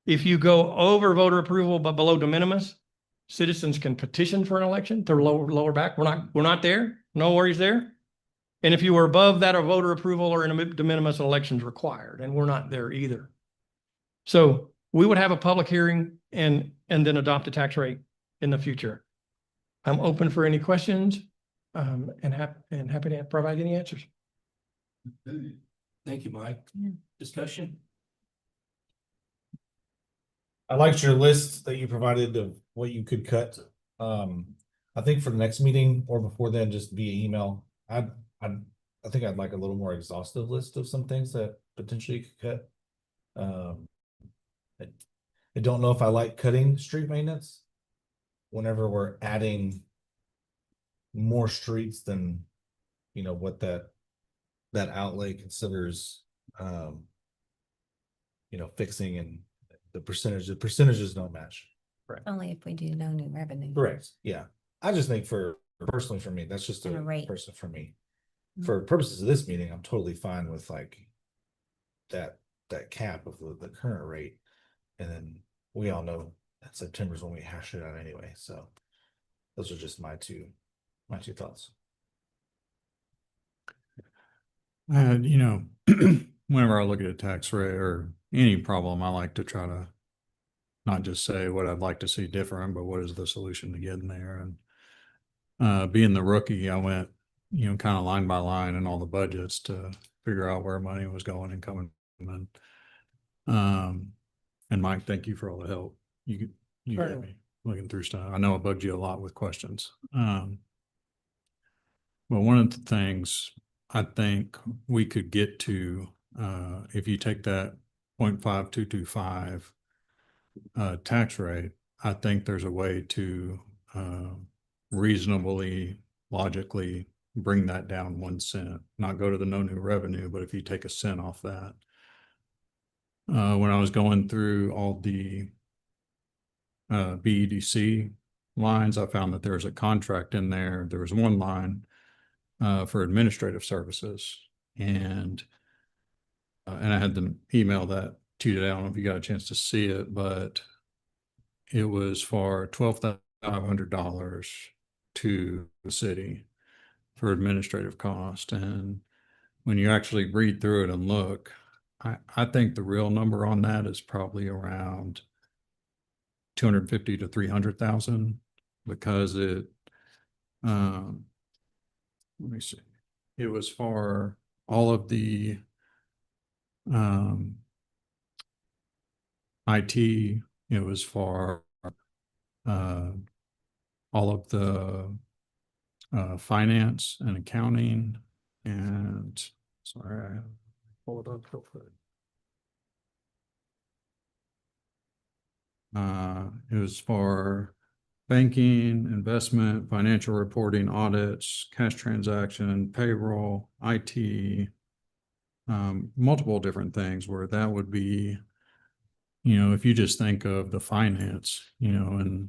If you go over voter approval but below de minimis, citizens can petition for an election to lower back. We're not there. No worries there. And if you were above that of voter approval or in a de minimis, elections required, and we're not there either. So we would have a public hearing and then adopt a tax rate in the future. I'm open for any questions, and happy to provide any answers. Thank you, Mike. Discussion? I liked your list that you provided of what you could cut. I think for the next meeting or before then, just via email, I think I'd like a little more exhaustive list of some things that potentially you could cut. I don't know if I like cutting street maintenance whenever we're adding more streets than, you know, what that outlay considers, you know, fixing, and the percentages don't match. Only if we do no new revenue. Correct. Yeah. I just think personally for me, that's just And a rate. person for me. For purposes of this meeting, I'm totally fine with like that cap of the current rate. And then we all know that September's when we hash it out anyway. So those are just my two thoughts. You know, whenever I look at a tax rate or any problem, I like to try to not just say what I'd like to see different, but what is the solution to getting there. And being the rookie, I went, you know, kind of line by line in all the budgets to figure out where money was going and coming in. And Mike, thank you for all the help. You got me looking through stuff. I know I bugged you a lot with questions. But one of the things I think we could get to, if you take that 0.5225 tax rate, I think there's a way to reasonably, logically bring that down 1 cent, not go to the no new revenue, but if you take a cent off that. When I was going through all the BEDC lines, I found that there's a contract in there. There was one line for administrative services, and I had them email that to you. I don't know if you got a chance to see it, but it was for $12,500 to the city for administrative cost. And when you actually read through it and look, I think the real number on that is probably around 250 to 300,000, because it, let me see, it was for all of the IT, it was for all of the finance and accounting, and sorry, I pull it up real quick. It was for banking, investment, financial reporting, audits, cash transaction, payroll, IT, multiple different things, where that would be, you know, if you just think of the finance, you know, and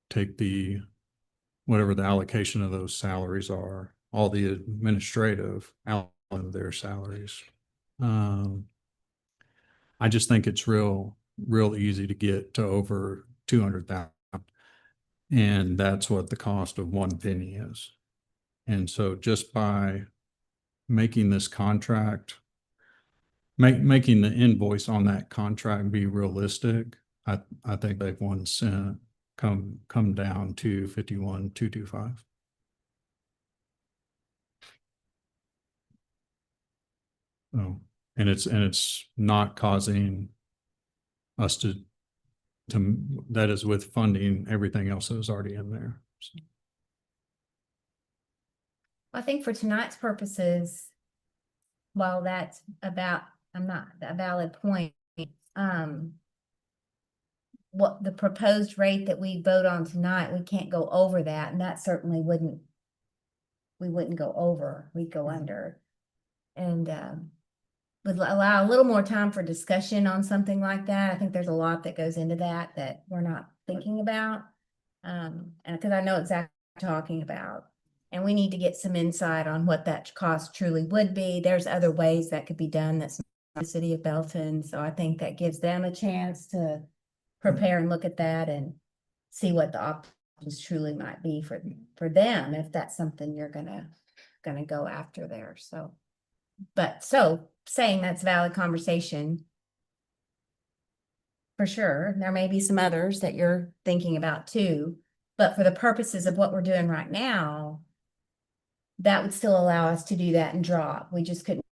take the, whatever the allocation of those salaries are, all the administrative out of their salaries. I just think it's real easy to get to over 200,000. And that's what the cost of 1 penny is. And so just by making this contract, making the invoice on that contract be realistic, I think they've 1 cent come down to 51,225. Oh, and it's not causing us to, that is with funding everything else that is already in there. So, I think for tonight's purposes, while that's about, not a valid point, what the proposed rate that we vote on tonight, we can't go over that, and that certainly we wouldn't go over, we'd go under. And, would allow a little more time for discussion on something like that. I think there's a lot that goes into that we're not thinking about. And because I know exactly what you're talking about. And we need to get some insight on what that cost truly would be. There's other ways that could be done that's not the city of Belton. So I think that gives them a chance to prepare and look at that and see what the options truly might be for them, if that's something you're gonna go after there. So, saying that's valid conversation. For sure, there may be some others that you're thinking about too, but for the purposes of what we're doing right now, that would still allow us to do that and drop. We just couldn't.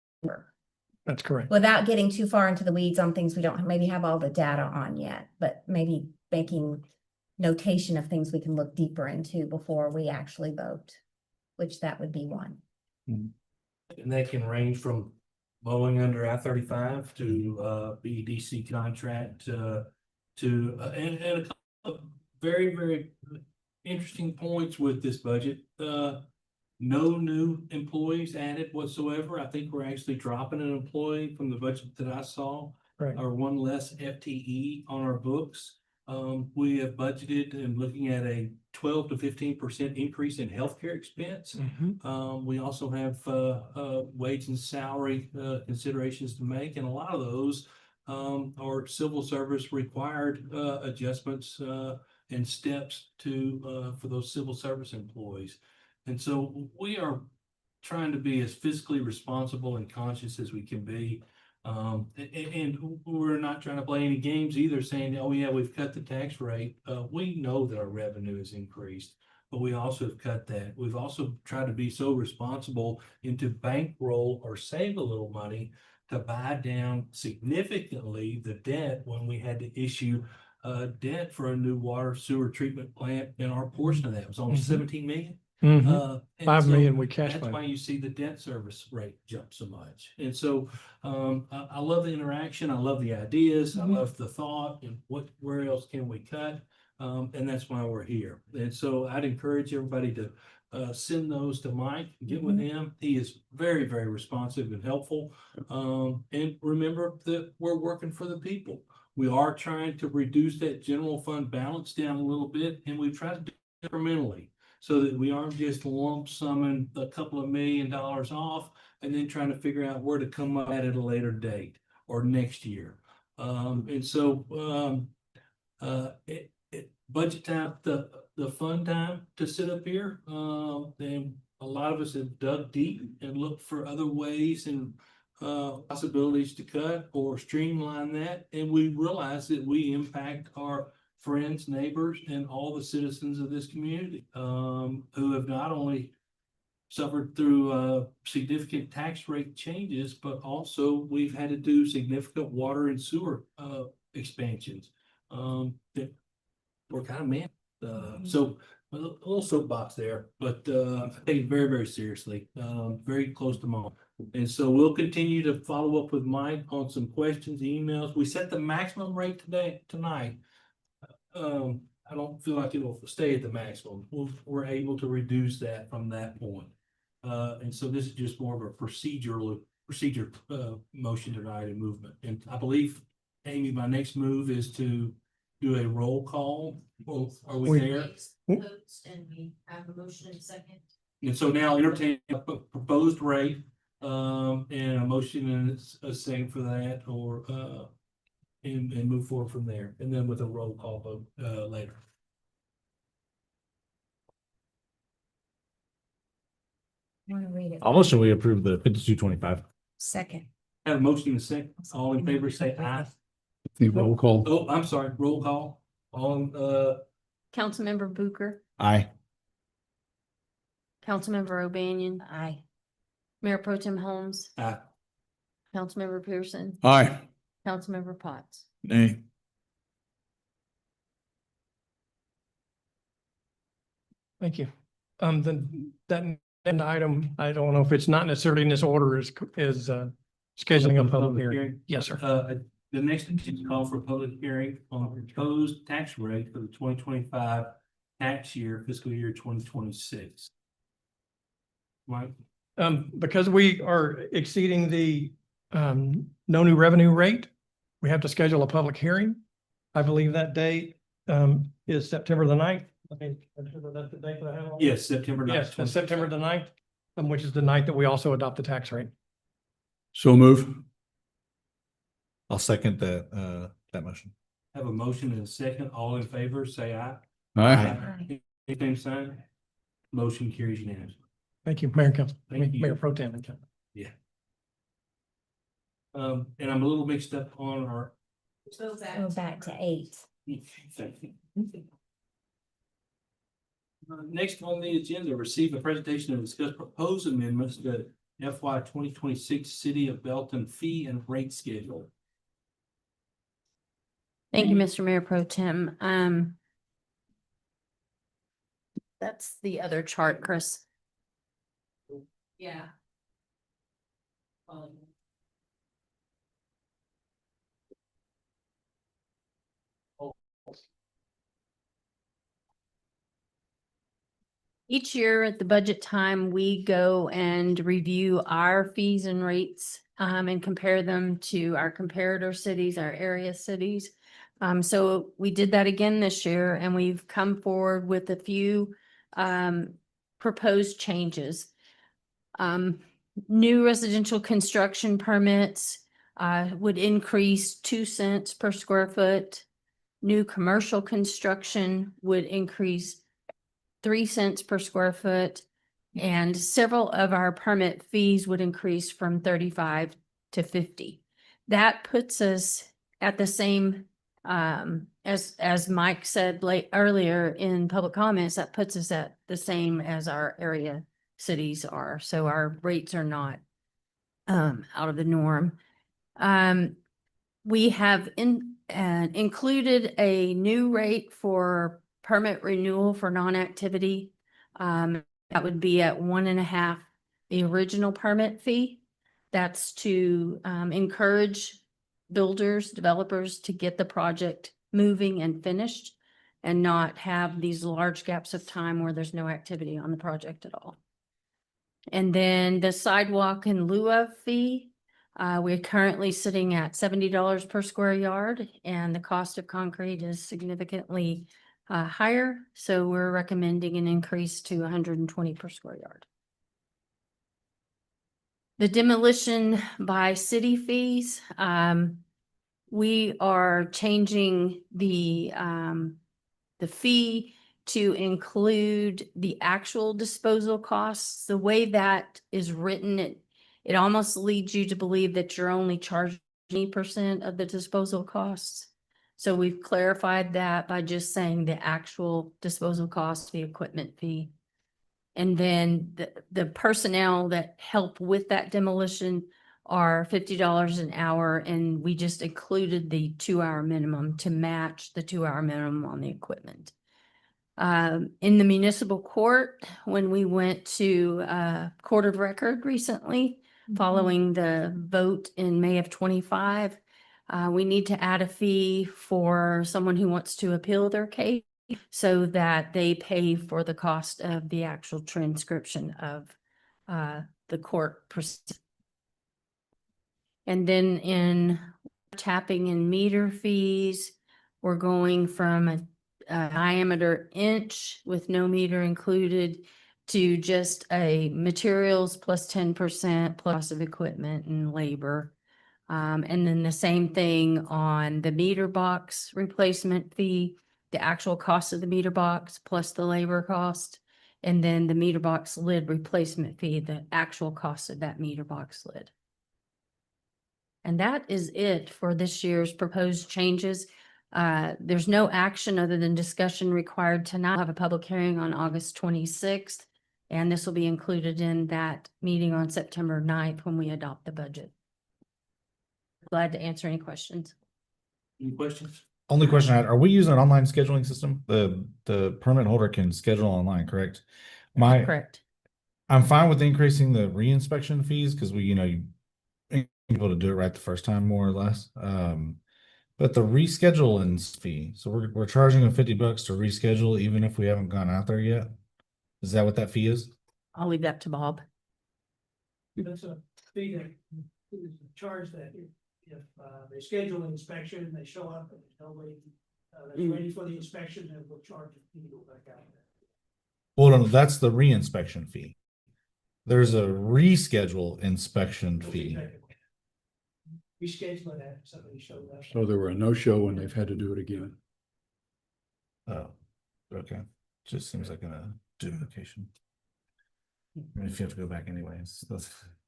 That's correct. Without getting too far into the weeds on things we don't maybe have all the data on yet, but maybe making notation of things we can look deeper into before we actually vote, which that would be one. And that can range from blowing under I-35 to BEDC contract and a couple of very, very interesting points with this budget. No new employees added whatsoever. I think we're actually dropping an employee from the budget that I saw, Right. or one less FTE on our books. We have budgeted and looking at a 12 to 15% increase in healthcare expense. We also have wage and salary considerations to make, and a lot of those are civil service required adjustments and steps for those civil service employees. And so we are trying to be as fiscally responsible and conscious as we can be. And we're not trying to play any games either, saying, oh yeah, we've cut the tax rate. We know that our revenue has increased, but we also have cut that. We've also tried to be so responsible and to bankroll or save a little money to buy down significantly the debt when we had to issue debt for a new water sewer treatment plant, and our portion of that was almost 17 million. And 5 so million we cash that's flow. why you see the debt service rate jump so much. And so I love the interaction. I love the ideas. I love the thought and where else can we cut? And that's why we're here. And so I'd encourage everybody to send those to Mike, get with him. He is very, very responsive and helpful. And remember that we're working for the people. We are trying to reduce that general fund balance down a little bit, and we've tried to do it incrementally, so that we aren't just lump summing a couple of $1 million off and then trying to figure out where to come up at a later date or next year. And so budget time, the fun time to sit up here, and a lot of us have dug deep and looked for other ways and possibilities to cut or streamline that. And we realize that we impact our friends, neighbors, and all the citizens of this community, who have not only suffered through significant tax rate changes, but also we've had to do significant water and sewer expansions that we're kind of man. So a little soapbox there, but I take it very, very seriously, very close to mom. And so we'll continue to follow up with Mike on some questions, emails. We set the maximum rate tonight. I don't feel like it'll stay at the maximum. We're able to reduce that from that point. And so this is just more of a procedure motion tonight and movement. And I believe, Amy, my next move is to do a roll call. Well, are we there? And we have a motion in a second. And so now entertain a proposed rate, and a motion and a second for that, or and move forward from there, and then with a roll call vote later. Want to read it? I'll motion we approve the 5225. Second. Have a motion and a second. All in favor, say aye. The roll call. Oh, I'm sorry, roll call. On Councilmember Booker, Aye. Councilmember O'Banion, Aye. Mayor Pro Tem Holmes, Aye. Councilmember Pearson, Aye. Councilmember Potts. Nay. Thank you. Then that end item, I don't know if it's not necessarily in this order, is scheduling a public hearing. Yes, sir. The next is call for a public hearing on proposed tax rate for the 2025 tax year, fiscal year 2026. Mike? Because we are exceeding the no new revenue rate, we have to schedule a public hearing. I believe that date is September the 9th. I mean, that's the date that I have on. Yes, September 9th. Yes, that's September the 9th, which is the night that we also adopt the tax rate. So move. I'll second that motion. Have a motion and a second. All in favor, say aye. Aye. Anything sign? Motion carries unanimously. Thank you, Mayor and Council, Thank you. Mayor Pro Tem. Yeah. And I'm a little mixed up on our. Go back to 8. Next on the agenda, receive a presentation and discuss proposed amendments to FY 2026 City of Belton fee and rate schedule. Thank you, Mr. Mayor Pro Tem. That's the other chart, Chris. Yeah. Each year at the budget time, we go and review our fees and rates and compare them to our comparator cities, our area cities. So we did that again this year, and we've come forward with a few proposed changes. New residential construction permits would increase 2 cents per square foot. New commercial construction would increase 3 cents per square foot, and several of our permit fees would increase from 35 to 50. That puts us at the same, as Mike said earlier in public comments, that puts us at the same as our area cities are. So our rates are not out of the norm. We have included a new rate for permit renewal for non-activity. That would be at 1.5 the original permit fee. That's to encourage builders, developers to get the project moving and finished and not have these large gaps of time where there's no activity on the project at all. And then the sidewalk in lieu of fee, we're currently sitting at $70 per square yard, and the cost of concrete is significantly higher. So we're recommending an increase to 120 per square yard. The demolition by city fees, we are changing the fee to include the actual disposal costs. The way that is written, it almost leads you to believe that you're only charging 20% of the disposal costs. So we've clarified that by just saying the actual disposal cost, the equipment fee. And then the personnel that help with that demolition are $50 an hour, and we just included the 2-hour minimum to match the 2-hour minimum on the equipment. In the municipal court, when we went to court of record recently, following the vote in May of 25, we need to add a fee for someone who wants to appeal their case so that they pay for the cost of the actual transcription of the court proceedings. And then in tapping and meter fees, we're going from a diameter inch with no meter included to just a materials plus 10% plus of equipment and labor. And then the same thing on the meter box replacement fee, the actual cost of the meter box plus the labor cost. And then the meter box lid replacement fee, the actual cost of that meter box lid. And that is it for this year's proposed changes. There's no action other than discussion required tonight. We'll have a public hearing on August 26th. And this will be included in that meeting on September 9th when we adopt the budget. Glad to answer any questions. Any questions? Only question I had, are we using an online scheduling system? The permit holder can schedule online, correct? Correct. I'm fine with increasing the re-inspection fees because we, you able to do it right the first time, more or less. But the rescheduling fee, so we're charging them $50 to reschedule even if we haven't gone out there yet. Is that what that fee is? I'll leave that to Bob. That's a fee that is a charge that if they schedule an inspection, they show up and there's nobody that's ready for the inspection, then we'll charge a fee to go back out there. Well, no, that's the re-inspection fee. There's a reschedule inspection fee. Reschedule that, if somebody showed up. So there were a no-show and they've had to do it again. Oh, okay. Just seems like a duplication. I mean, if you have to go back anyways.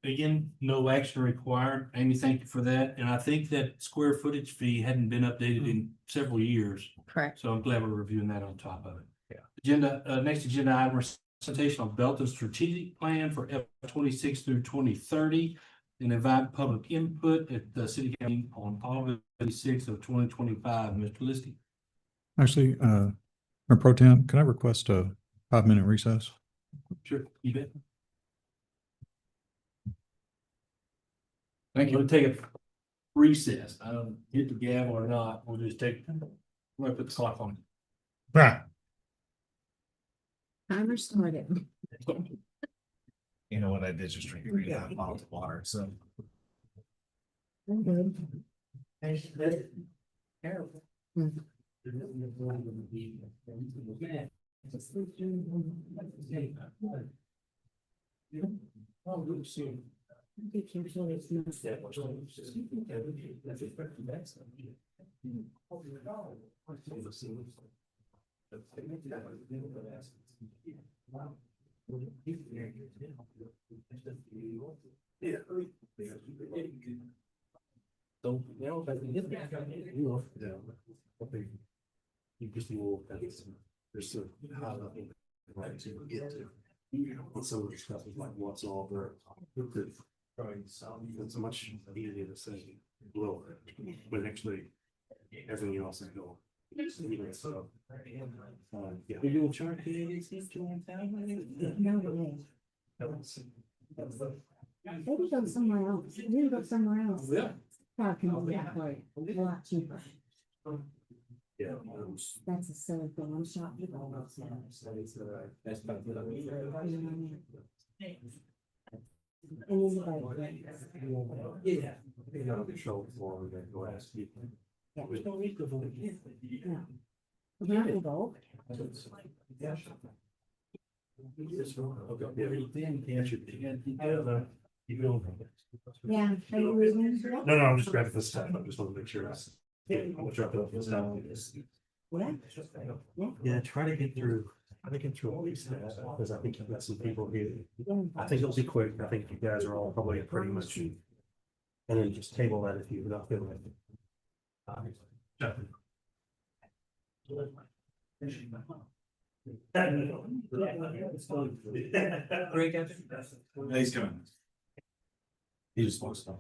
Again, no action required. Amy, thank you for that. And I think that square footage fee hadn't been updated in several years. Correct. So I'm glad we're reviewing that on top of it. Yeah. Agenda, next agenda item, presentation of Belton strategic plan for F26 through 2030. And invite public input at the city council on August 6th of 2025. Mr. Listy. Actually, Mayor Pro Tem, can I request a 5-minute recess? Sure, you bet. Thank We'll take a recess. I don't hit the gavel or not. We'll just take, I'm gonna put the clock on. Ah, Timer started. you know what? I did just drink a bottle of water, so. I'm good. Be careful, it's not. So, you just will, there's a high level right to get to. And some of the stuff is like what's all there. It's much easier to say lower, but actually everything else is going. So, yeah. You're gonna charge the ADC No way. Maybe go somewhere else. Maybe go somewhere else. Yeah. Parking that way, a lot cheaper. Yeah. That's a silly thing. I'm shocked. Yeah. You know, the show floor, they go ask people. There's no need to vote. Yeah. We're not involved. Yeah. Are you leaving? No, I'm just grabbing this stuff. I just want to make sure. I'll drop it off this time. Yeah. Yeah, try to get through all these things, because I think you've got some people here. I think it'll be quick. I think you guys are all probably pretty much. And then just table that if you're not feeling it. He's coming. He just wants stuff.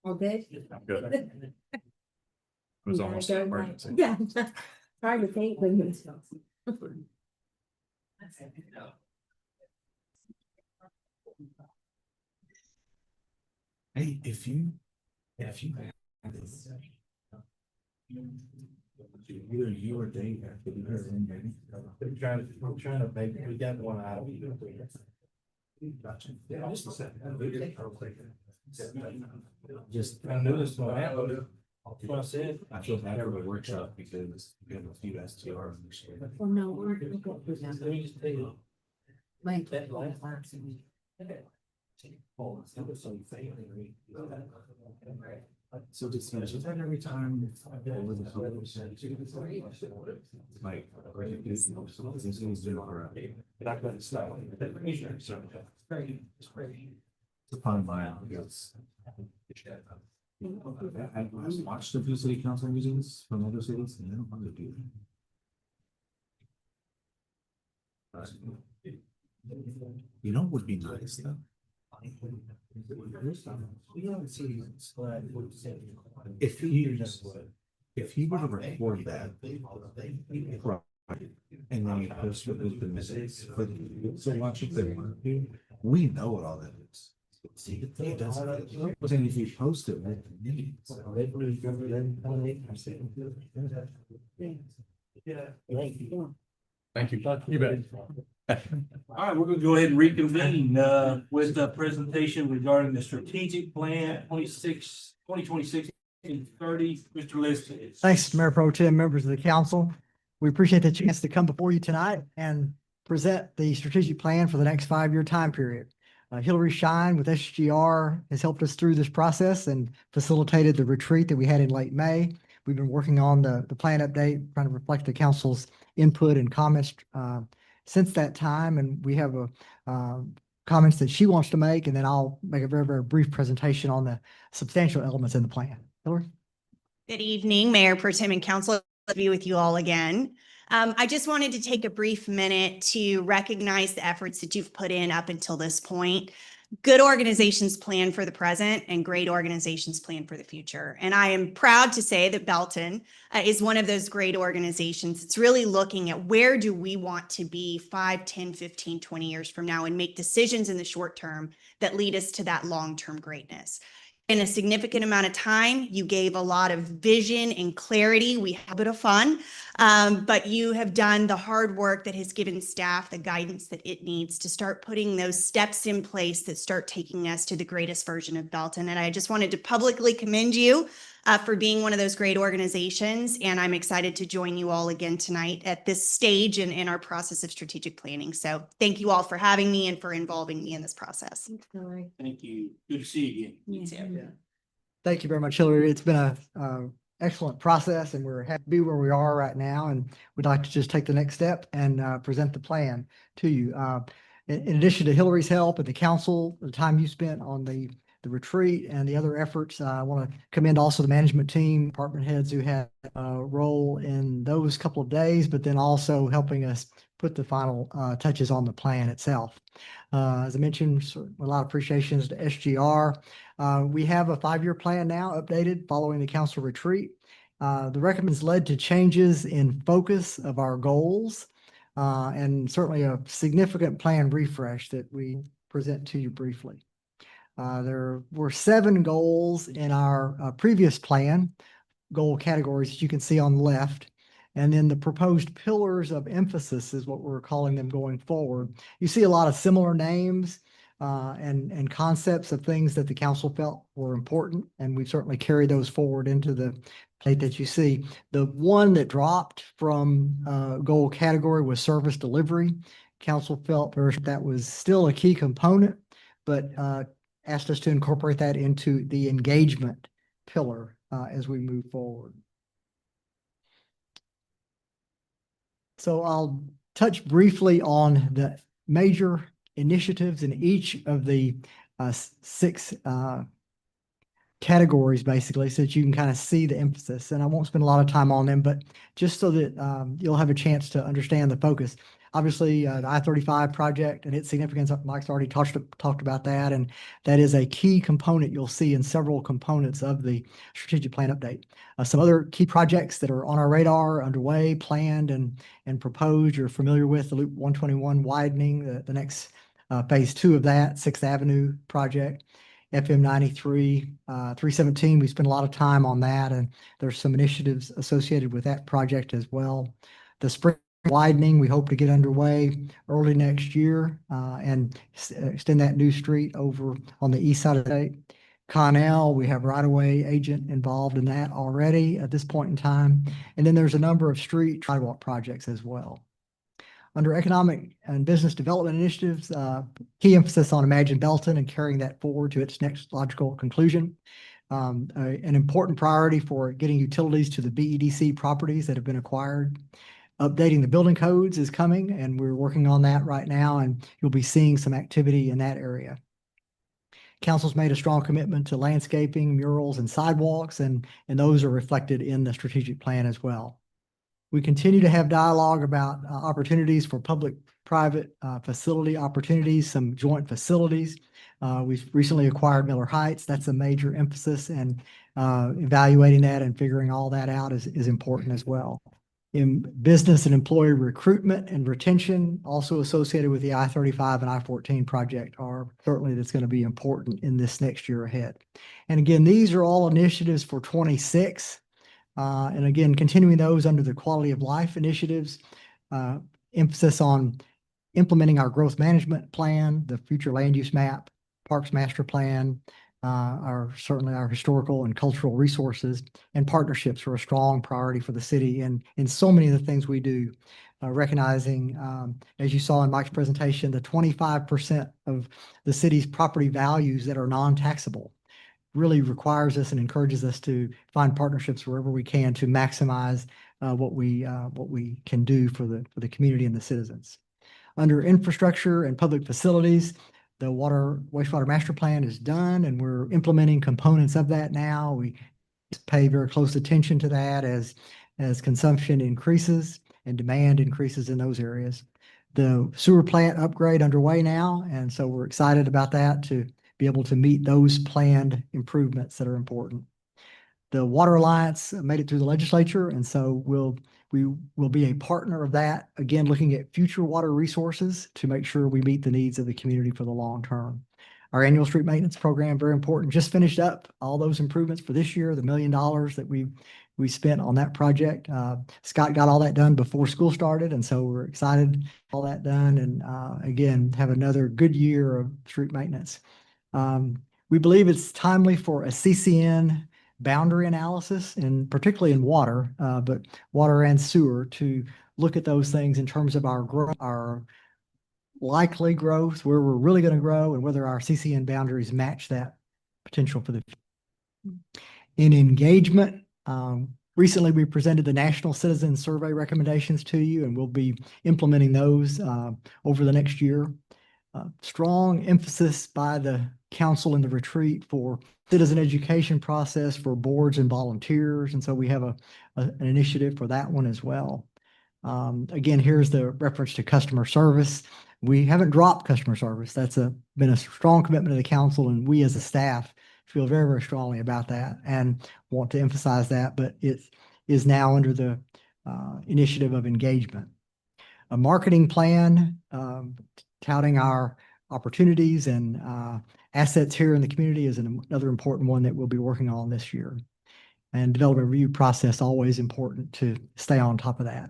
All good? I'm good. It was almost an emergency. Yeah. Hard to think when you. Hey, if you. Either you or Dave have to be here. I'm trying to make, we got one out of you. Gotcha. Yeah, just a second. Just, I knew this one happened. That's what I said. I feel bad for the workshop because we have a few STRs. Well, no, we're good. Let me just tell you. Wait. That last. So just is that every time? Like. Not gonna stop. Very, it's very. To find my, yes. I've watched a few city council meetings from other cities and they don't want to do that. You know what would be nice though? If he were to record that. Right, and then you post it with the messages, but so watch if they want to, we know what all that is. He doesn't, but then if you post it with the meetings. Thank you. You bet. All right, we're gonna go ahead and reconvene with the presentation regarding the strategic plan 2026 and 30. Mr. List. Thanks, Mayor Pro Tem, members of the council. We appreciate the chance to come before you tonight and present the strategic plan for the next 5-year time period. Hillary Shine with SGR has helped us through this process and facilitated the retreat that we had in late May. We've been working on the plan update, trying to reflect the council's input and comments since that time. And we have comments that she wants to make, and then I'll make a very, very brief presentation on the substantial elements in the plan. Hillary? Good evening, Mayor Pro Tem and Council. Good to be with you all again. I just wanted to take a brief minute to recognize the efforts that you've put in up until this point. Good organizations plan for the present and great organizations plan for the future. And I am proud to say that Belton is one of those great organizations. It's really looking at where do we want to be 5, 10, 15, 20 years from now and make decisions in the short term that lead us to that long-term greatness. In a significant amount of time, you gave a lot of vision and clarity. We had a bit of fun, but you have done the hard work that has given staff the guidance that it needs to start putting those steps in place that start taking us to the greatest version of Belton. And I just wanted to publicly commend you for being one of those great organizations. And I'm excited to join you all again tonight at this stage in our process of strategic planning. So thank you all for having me and for involving me in this process. Thank you. Good to see you again. Me too. Thank you very much, Hillary. It's been a excellent process, and we're happy to be where we are right now. And we'd like to just take the next step and present the plan to you. In addition to Hillary's help and the council, the time you spent on the retreat and the other efforts, I want to commend also the management team, department heads who had a role in those couple of days, but then also helping us put the final touches on the plan itself. As I mentioned, a lot of appreciations to SGR. We have a 5-year plan now updated following the council retreat. The recommends led to changes in focus of our goals and certainly a significant plan refresh that we present to you briefly. There were 7 goals in our previous plan, goal categories that you can see on the left. And then the proposed pillars of emphasis is what we're calling them going forward. You see a lot of similar names and concepts of things that the council felt were important, and we've certainly carried those forward into the plate that you see. The one that dropped from goal category was service delivery. Council felt that was still a key component, but asked us to incorporate that into the engagement pillar as we move forward. So I'll touch briefly on the major initiatives in each of the 6 categories, basically, so that you can kind of see the emphasis. And I won't spend a lot of time on them, but just so that you'll have a chance to understand the focus. Obviously, the I-35 project and its significance, Mike's already talked about that, and that is a key component you'll see in several components of the strategic plan update. Some other key projects that are on our radar, underway, planned, and proposed, you're familiar with the Loop 121 widening, the next phase 2 of that, 6th Avenue project. FM 93, 317, we spent a lot of time on that, and there's some initiatives associated with that project as well. The spring widening, we hope to get underway early next year and extend that new street over on the east side of the state. Connell, we have right-of-way agent involved in that already at this point in time. And then there's a number of street sidewalk projects as well. Under economic and business development initiatives, key emphasis on Imagine Belton and carrying that forward to its next logical conclusion. An important priority for getting utilities to the BEDC properties that have been acquired. Updating the building codes is coming, and we're working on that right now, and you'll be seeing some activity in that area. Council's made a strong commitment to landscaping, murals, and sidewalks, and those are reflected in the strategic plan as well. We continue to have dialogue about opportunities for public-private facility opportunities, some joint facilities. We've recently acquired Miller Heights. That's a major emphasis, and evaluating that and figuring all that out is important as well. In business and employee recruitment and retention, also associated with the I-35 and I-14 project, are certainly that's going to be important in this next year ahead. And again, these are all initiatives for 26. And again, continuing those under the quality of life initiatives, emphasis on implementing our growth management plan, the future land use map, parks master plan, certainly our historical and cultural resources, and partnerships are a strong priority for the city and in so many of the things we do. Recognizing, as you saw in Mike's presentation, the 25% of the city's property values that are non-taxable really requires us and encourages us to find partnerships wherever we can to maximize what we can do for the community and the citizens. Under infrastructure and public facilities, the wastewater master plan is done, and we're implementing components of that now. We pay very close attention to that as consumption increases and demand increases in those areas. The sewer plant upgrade underway now, and so we're excited about that to be able to meet those planned improvements that are important. The Water Alliance made it through the legislature, and so we will be a partner of that, again, looking at future water resources to make sure we meet the needs of the community for the long term. Our annual street maintenance program, very important, just finished up all those improvements for this year, the $1 million that we spent on that project. Scott got all that done before school started, and so we're excited all that done, and again, have another good year of street maintenance. We believe it's timely for a CCN boundary analysis, and particularly in water, but water and sewer, to look at those things in terms of our growth, our likely growth, where we're really going to grow, and whether our CCN boundaries match that potential for the future. In engagement, recently we presented the National Citizen Survey recommendations to you, and we'll be implementing those over the next year. Strong emphasis by the council in the retreat for citizen education process for boards and volunteers. And so we have an initiative for that one as well. Again, here's the reference to customer service. We haven't dropped customer service. That's been a strong commitment of the council, and we as a staff feel very, very strongly about that and want to emphasize that, but it is now under the initiative of engagement. A marketing plan, touting our opportunities and assets here in the community is another important one that we'll be working on this year. And development review process, always important to stay on top of that.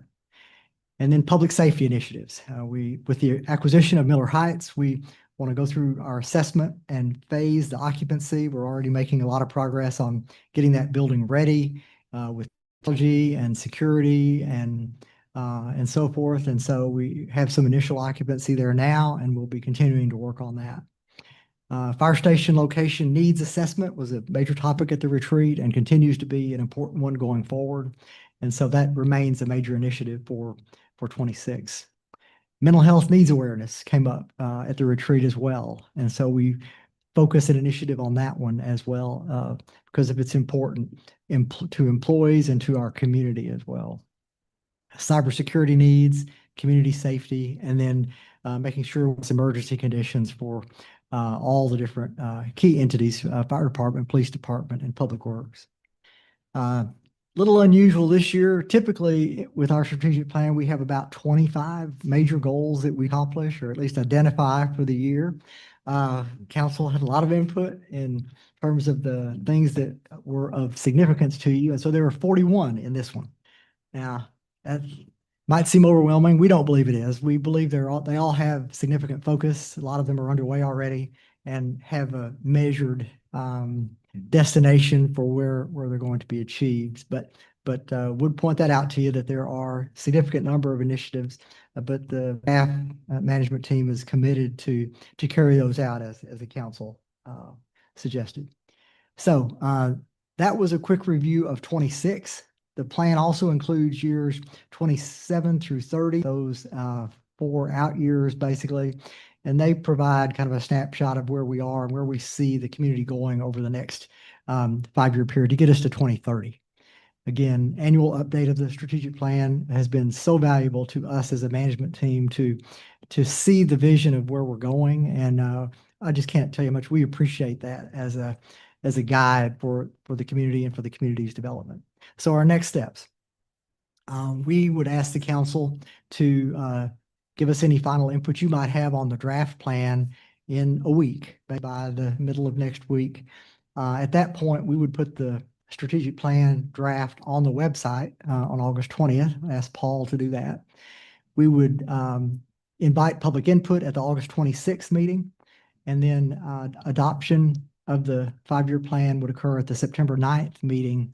And then public safety initiatives. With the acquisition of Miller Heights, we want to go through our assessment and phase the occupancy. We're already making a lot of progress on getting that building ready with technology and security and so forth. And so we have some initial occupancy there now, and we'll be continuing to work on that. Fire station location needs assessment was a major topic at the retreat and continues to be an important one going forward. And so that remains a major initiative for 26. Mental health needs awareness came up at the retreat as well. And so we focus an initiative on that one as well because of its important to employees and to our community as well. Cybersecurity needs, community safety, and then making sure it's emergency conditions for all the different key entities, fire department, police department, and public works. Little unusual this year. Typically, with our strategic plan, we have about 25 major goals that we accomplish, or at least identify for the year. Council had a lot of input in terms of the things that were of significance to you, and so there were 41 in this one. Now, that might seem overwhelming. We don't believe it is. We believe they all have significant focus. A lot of them are underway already and have a measured destination for where they're going to be achieved. But would point that out to you that there are a significant number of initiatives, but the staff management team is committed to carry those out as the council suggested. So that was a quick review of 26. The plan also includes years 27 through 30. Those 4 out years, basically. And they provide kind of a snapshot of where we are and where we see the community going over the next 5-year period to get us to 2030. Again, annual update of the strategic plan has been so valuable to us as a management team to see the vision of where we're going. And I just can't tell you how much we appreciate that as a guide for the community and for the community's development. So our next steps. We would ask the council to give us any final input you might have on the draft plan in a week, by the middle of next week. At that point, we would put the strategic plan draft on the website on August 20th. Ask Paul to do that. We would invite public input at the August 26th meeting, and then adoption of the 5-year plan would occur at the September 9th meeting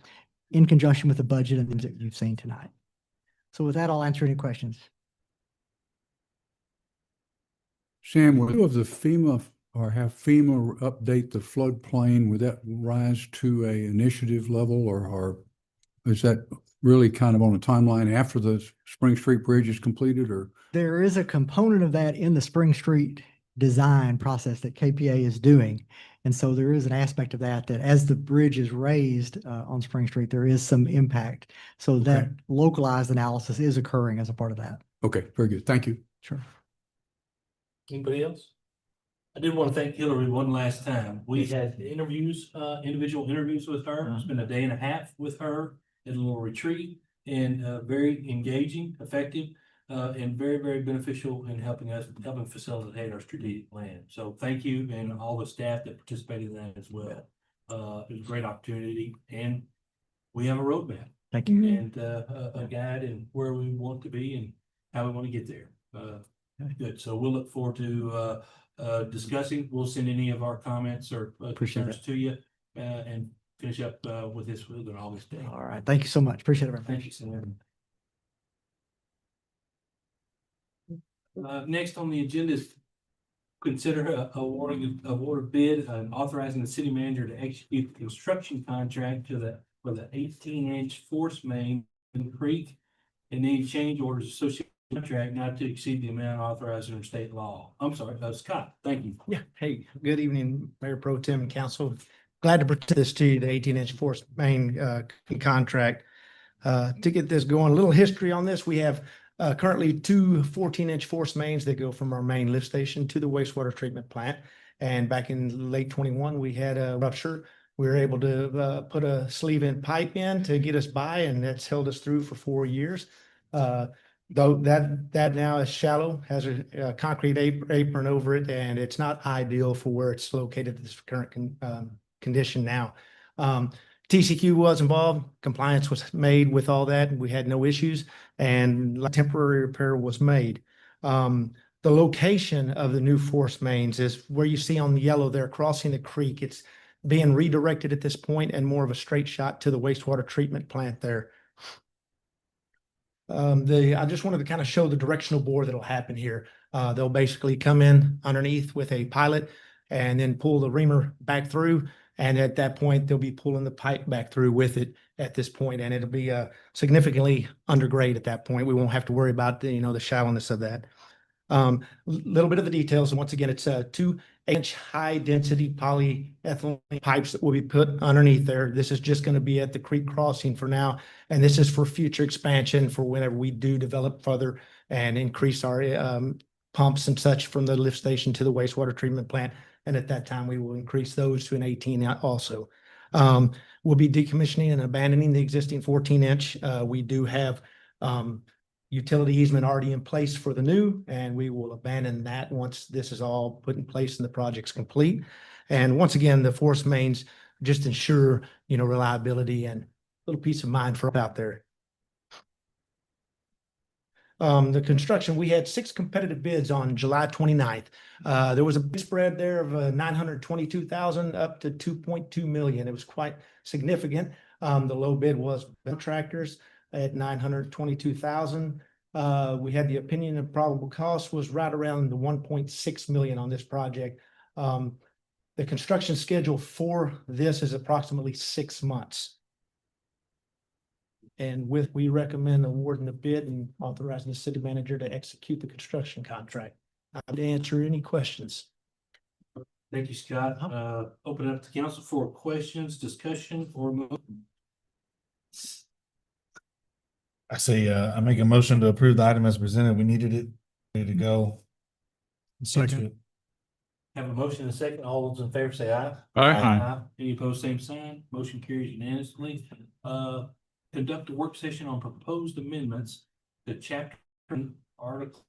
in conjunction with the budget and things that you've seen tonight. So with that, I'll answer any questions. Sam, will you of the FEMA or have FEMA update the floodplain? Would that rise to a initiative level, or is that really kind of on a timeline after the Spring Street Bridge is completed? Or there is a component of that in the Spring Street design process that KPA is doing. And so there is an aspect of that as the bridge is raised on Spring Street, there is some impact. So that localized analysis is occurring as a part of that. Okay, very good. Thank you. Sure. Anybody else? I did want to thank Hillary one last time. We had interviews, individual interviews with her. Spent a day and a half with her at a little retreat, and very engaging, effective, and very, very beneficial in helping facilitate our strategic plan. So thank you, and all the staff that participated in that as well. It was a great opportunity, and we have a roadmap. Thank you. And a guide and where we want to be and how we want to get there. Good. So we'll look forward to discussing. We'll send any of our comments or concerns to you and finish up with this with an August day. All right. Thank you so much. Appreciate it very much. Thank you, Senator. Next on the agenda is consider awarding award bid and authorizing the city manager to execute the construction contract for the 18-inch force main in the creek and any change orders associated with the contract not to exceed the amount authorized under state law. I'm sorry, Scott, thank you. Yeah. Hey, good evening, Mayor Pro Tem and Council. Glad to present this to you, the 18-inch force main contract. To get this going, a little history on this. We have currently 2 14-inch force mains that go from our main lift station to the wastewater treatment plant. And back in late 21, we had a rupture. We were able to put a sleeve-in pipe in to get us by, and that's held us through for 4 years. Though that now is shallow, has a concrete apron over it, and it's not ideal for where it's located at this current condition now. TCQ was involved, compliance was made with all that, we had no issues, and temporary repair was made. The location of the new force mains is where you see on the yellow there, crossing the creek. It's being redirected at this point and more of a straight shot to the wastewater treatment plant there. I just wanted to kind of show the directional bore that'll happen here. They'll basically come in underneath with a pilot and then pull the reamer back through. And at that point, they'll be pulling the pipe back through with it at this point, and it'll be significantly undergrade at that point. We won't have to worry about the shallowness of that. Little bit of the details, and once again, it's 2-inch high density polyethylene pipes that will be put underneath there. This is just going to be at the creek crossing for now, and this is for future expansion for whenever we do develop further and increase our pumps and such from the lift station to the wastewater treatment plant. And at that time, we will increase those to an 18 also. We'll be decommissioning and abandoning the existing 14-inch. We do have utility easement already in place for the new, and we will abandon that once this is all put in place and the project's complete. And once again, the force mains just ensure, reliability and a little peace of mind for out there. The construction, we had 6 competitive bids on July 29th. There was a bid spread there of $922,000 up to $2.2 million. It was quite significant. The low bid was contractors at $922,000. We had the opinion of probable cost was right around the $1.6 million on this project. The construction schedule for this is approximately 6 months. And we recommend awarding the bid and authorizing the city manager to execute the construction contract. I would answer any questions. Thank you, Scott. Open it up to council for questions, discussion, or I say, I make a motion to approve the item as presented. We needed it, ready to go. Second. have a motion and a second. All those in favor say aye. Aye. Any opposed, same sign. Motion carries unanimously. Conduct a work session on proposed amendments to chapter article.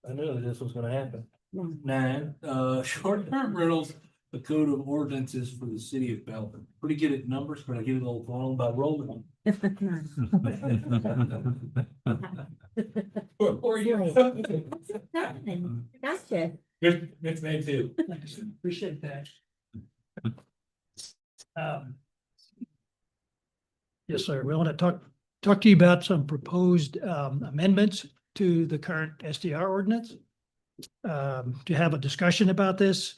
I knew that this was gonna happen. 9, short-term rentals, the code of ordinances for the city of Belton. Pretty good at numbers, but I get a little wrong by rolling. Or you. Gotcha. Good, good name too. Appreciate that. Yes, sir. We want to talk to you about some proposed amendments to the current SDR ordinance. To have a discussion about this,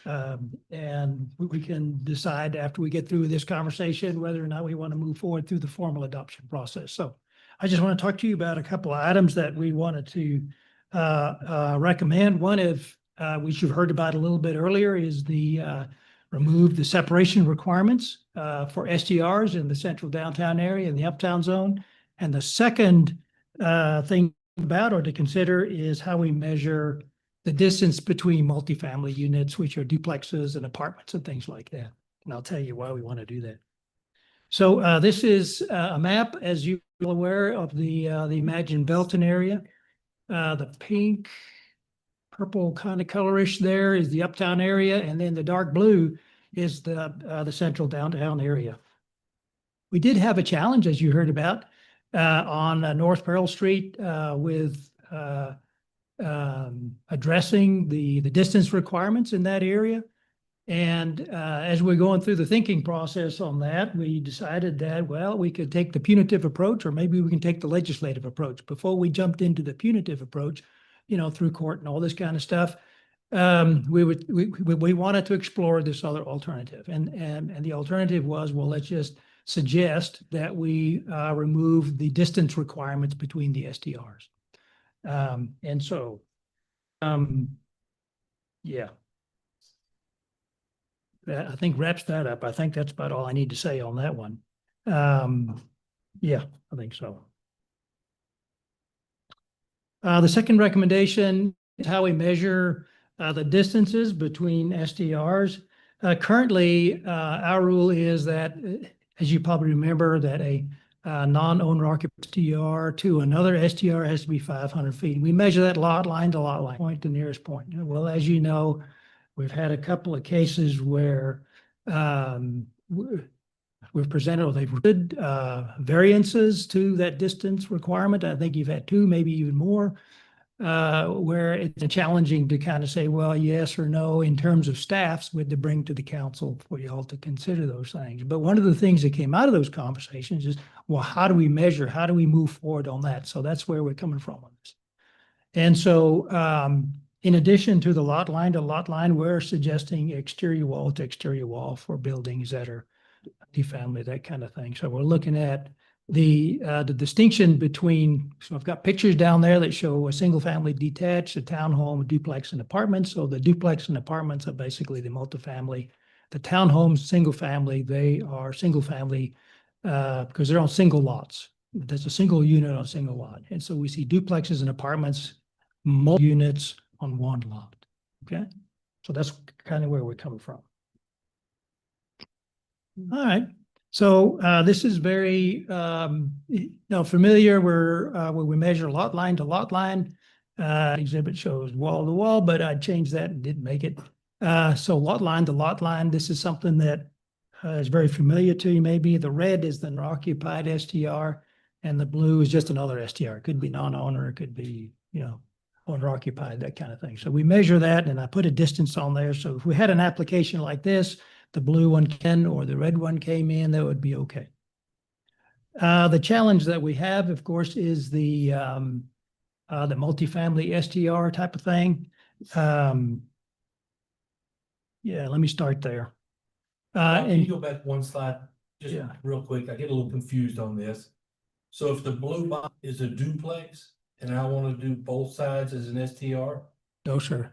and we can decide after we get through this conversation whether or not we want to move forward through the formal adoption process. So I just want to talk to you about a couple of items that we wanted to recommend. One of which you've heard about a little bit earlier is the remove the separation requirements for SDRs in the central downtown area and the uptown zone. And the second thing about or to consider is how we measure the distance between multifamily units, which are duplexes and apartments and things like that. And I'll tell you why we want to do that. So this is a map, as you're aware, of the Imagine Belton area. The pink, purple kind of colorish there is the uptown area, and then the dark blue is the central downtown area. We did have a challenge, as you heard about, on North Pearl Street with addressing the distance requirements in that area. And as we're going through the thinking process on that, we decided that, well, we could take the punitive approach, or maybe we can take the legislative approach. Before we jumped into the punitive approach, you know, through court and all this kind of stuff, we wanted to explore this other alternative. And the alternative was, well, let's just suggest that we remove the distance requirements between the SDRs. And so, yeah. That, I think, wraps that up. I think that's about all I need to say on that one. Yeah, I think so. The second recommendation is how we measure the distances between SDRs. Currently, our rule is that, as you probably remember, that a non-owner occupied SDR to another SDR has to be 500 feet. We measure that lot line to lot line, point to nearest point. Well, as you know, we've had a couple of cases where we've presented, or they've good variances to that distance requirement. I think you've had 2, maybe even more, where it's challenging to kind of say, well, yes or no, in terms of staffs, with to bring to the council for you all to consider those things. But one of the things that came out of those conversations is, well, how do we measure? How do we move forward on that? So that's where we're coming from on this. And so in addition to the lot line to lot line, we're suggesting exterior wall to exterior wall for buildings that are multifamily, that kind of thing. So we're looking at the distinction between, so I've got pictures down there that show a single family detached, a townhome, a duplex, and apartments. So the duplex and apartments are basically the multifamily. The townhomes, single family, they are single family because they're on single lots. There's a single unit on a single lot. And so we see duplexes and apartments, multiple units on one lot. Okay. So that's kind of where we're coming from. All right. So this is very familiar where we measure lot line to lot line. Exhibit shows wall to wall, but I changed that and didn't make it. So lot line to lot line, this is something that is very familiar to you. Maybe the red is the occupied STR and the blue is just another STR. It could be non-owner, it could be, owner occupied, that kind of thing. So we measure that, and I put a distance on there. So if we had an application like this, the blue one or the red one came in, that would be okay. The challenge that we have, of course, is the multifamily STR type of thing. Yeah, let me start there. Can you go back one slide? Just Yeah. real quick, I get a little confused on this. So if the blue box is a duplex and I want to do both sides as an STR? No, sir.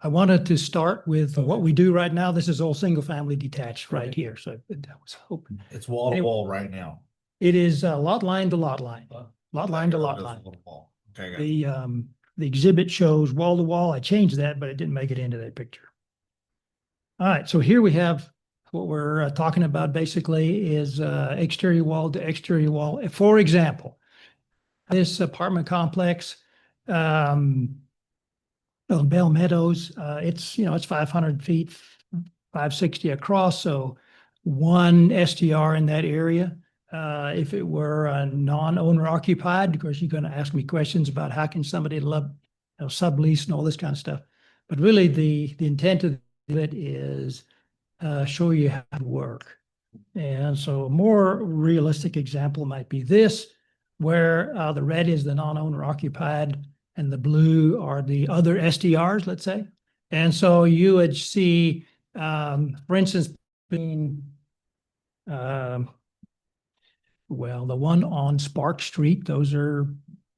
I wanted to start with what we do right now. This is all single family detached right Okay. here. So I was hoping. It's wall to wall right now. It is lot line to lot line, lot line to lot Just line. wall to wall. Okay, got it. The exhibit shows wall to wall. I changed that, but it didn't make it into that picture. All right, so here we have what we're talking about basically is exterior wall to exterior wall. For example, this apartment complex, Bell Meadows, it's 500 feet, 560 across, so one STR in that area. If it were a non-owner occupied, of course, you're going to ask me questions about how can somebody sublease and all this kind of stuff. But really, the intent of it is show you how to work. And so a more realistic example might be this, where the red is the non-owner occupied and the blue are the other STRs, let's say. And so you would see, for instance, between the one on Spark Street, those are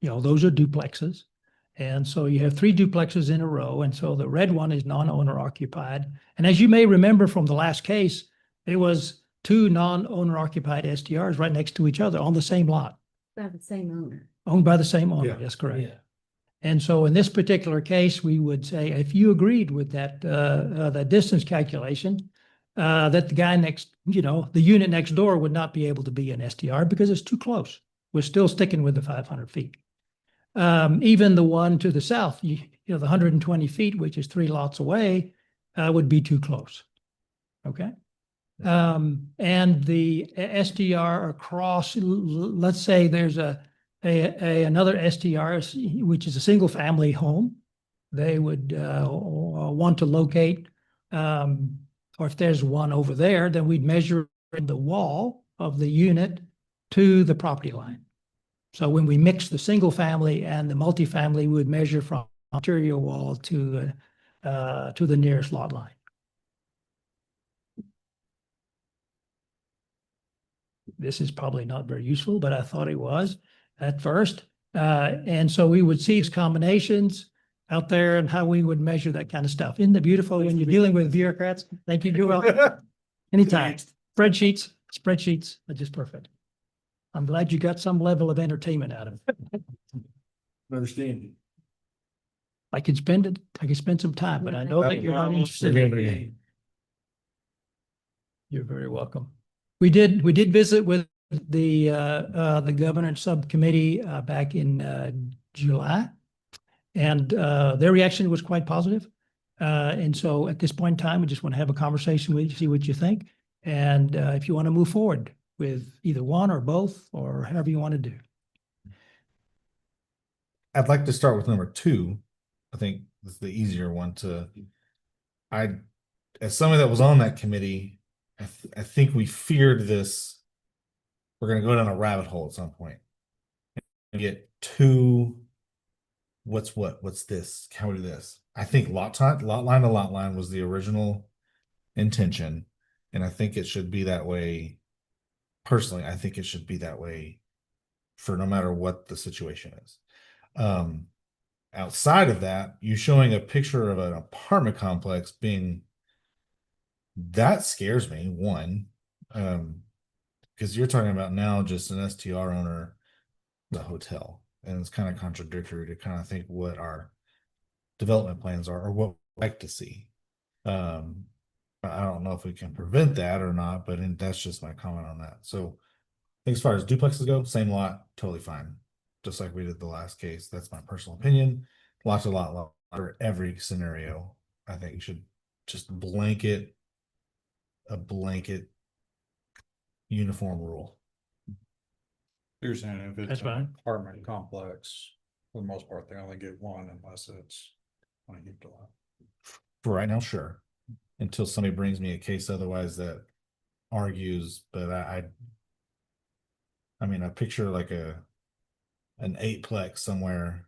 duplexes. And so you have 3 duplexes in a row. And so the red one is non-owner occupied. And as you may remember from the last case, it was 2 non-owner occupied STRs right next to each other on the same lot. By the same owner. Owned by the same owner, Yeah. that's correct. Yeah. And so in this particular case, we would say, if you agreed with that distance calculation, that the guy next, the unit next door would not be able to be an STR because it's too close. We're still sticking with the 500 feet. Even the one to the south, the 120 feet, which is 3 lots away, would be too close. Okay. And the STR across, let's say there's another STR, which is a single family home. They would want to locate, or if there's one over there, then we'd measure the wall of the unit to the property line. So when we mix the single family and the multifamily, we would measure from interior wall to the nearest lot line. This is probably not very useful, but I thought it was at first. And so we would see these combinations out there and how we would measure that kind of stuff. Isn't it beautiful when you're dealing with bureaucrats? Thank you, Joel. Anytime. Spreadsheets are just perfect. I'm glad you got some level of entertainment out of it. Understanding. I could spend some time, but I know that you're not interested. You're very welcome. We did visit with the governance subcommittee back in July, and their reaction was quite positive. And so at this point in time, we just want to have a conversation with you, see what you think, and if you want to move forward with either one or both, or however you want to do. I'd like to start with number 2. I think it's the easier one to. As somebody that was on that committee, I think we feared this. We're going to go down a rabbit hole at some point and get too. What's this? How we do this? I think lot line to lot line was the original intention, and I think it should be that way. Personally, I think it should be that way for no matter what the situation is. Outside of that, you showing a picture of an apartment complex being, that scares me, one, because you're talking about now just an STR owner, the hotel, and it's kind of contradictory to kind of think what our development plans are or what we'd like to see. I don't know if we can prevent that or not, but that's just my comment on that. So I think as far as duplexes go, same lot, totally fine. Just like we did the last case. That's my personal opinion. Lot to lot for every scenario. I think you should just a blanket uniform rule. You're saying if That's it's fine. an apartment complex, for the most part, they only get one unless it's on a heaped lot. For right now, sure. Until somebody brings me a case otherwise that argues, but I mean, I picture like an 8-plex somewhere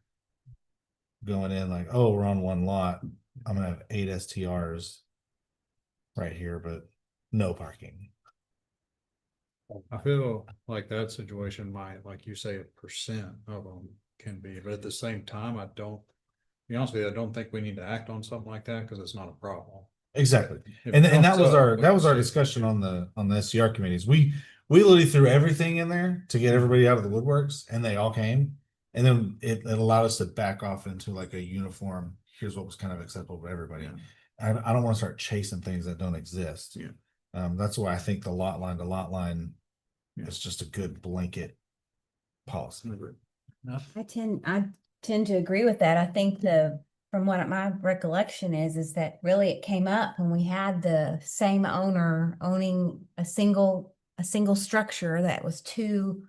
going in like, oh, we're on one lot. I'm gonna have 8 STRs right here, but no parking. I feel like that situation might, like you say, 1% of them can be, but at the same time, to be honest with you, I don't think we need to act on something like that because it's not a problem. Exactly. If And it that was comes up, we that was can our see. discussion on the SCR committees. We literally threw everything in there to get everybody out of the woodworks, and they all came. And then it allowed us to back off into like a uniform, here's what was kind of acceptable to everybody. I don't want to start chasing things that don't exist. Yeah. That's why I think the lot line to lot line Yeah. is just a good blanket policy. I tend to agree with that. I think from what my recollection is that really it came up when we had the same owner owning a single structure that was two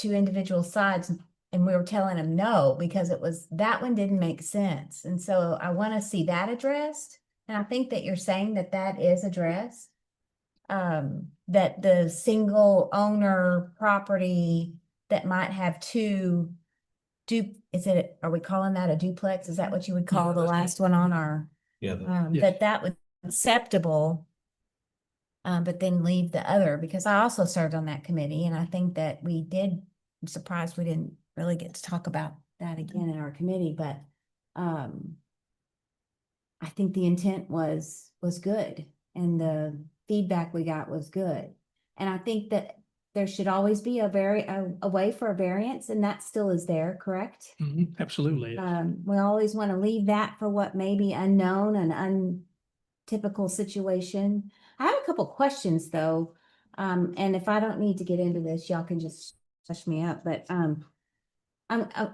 individual sides, and we were telling them no because that one didn't make sense. And so I want to see that addressed. And I think that you're saying that is addressed. That the single owner property that might have two are we calling that a duplex? Is that what you would call the last one on our? Yeah. That would be acceptable. But then leave the other, because I also served on that committee, and I think that I'm surprised we didn't really get to talk about that again in our committee, but I think the intent was good, and the feedback we got was good. And I think that there should always be a way for a variance, and that still is there, correct? Absolutely. We always want to leave that for what may be unknown and untypical situation. I have a couple questions though, and if I don't need to get into this, y'all can just hush me up. But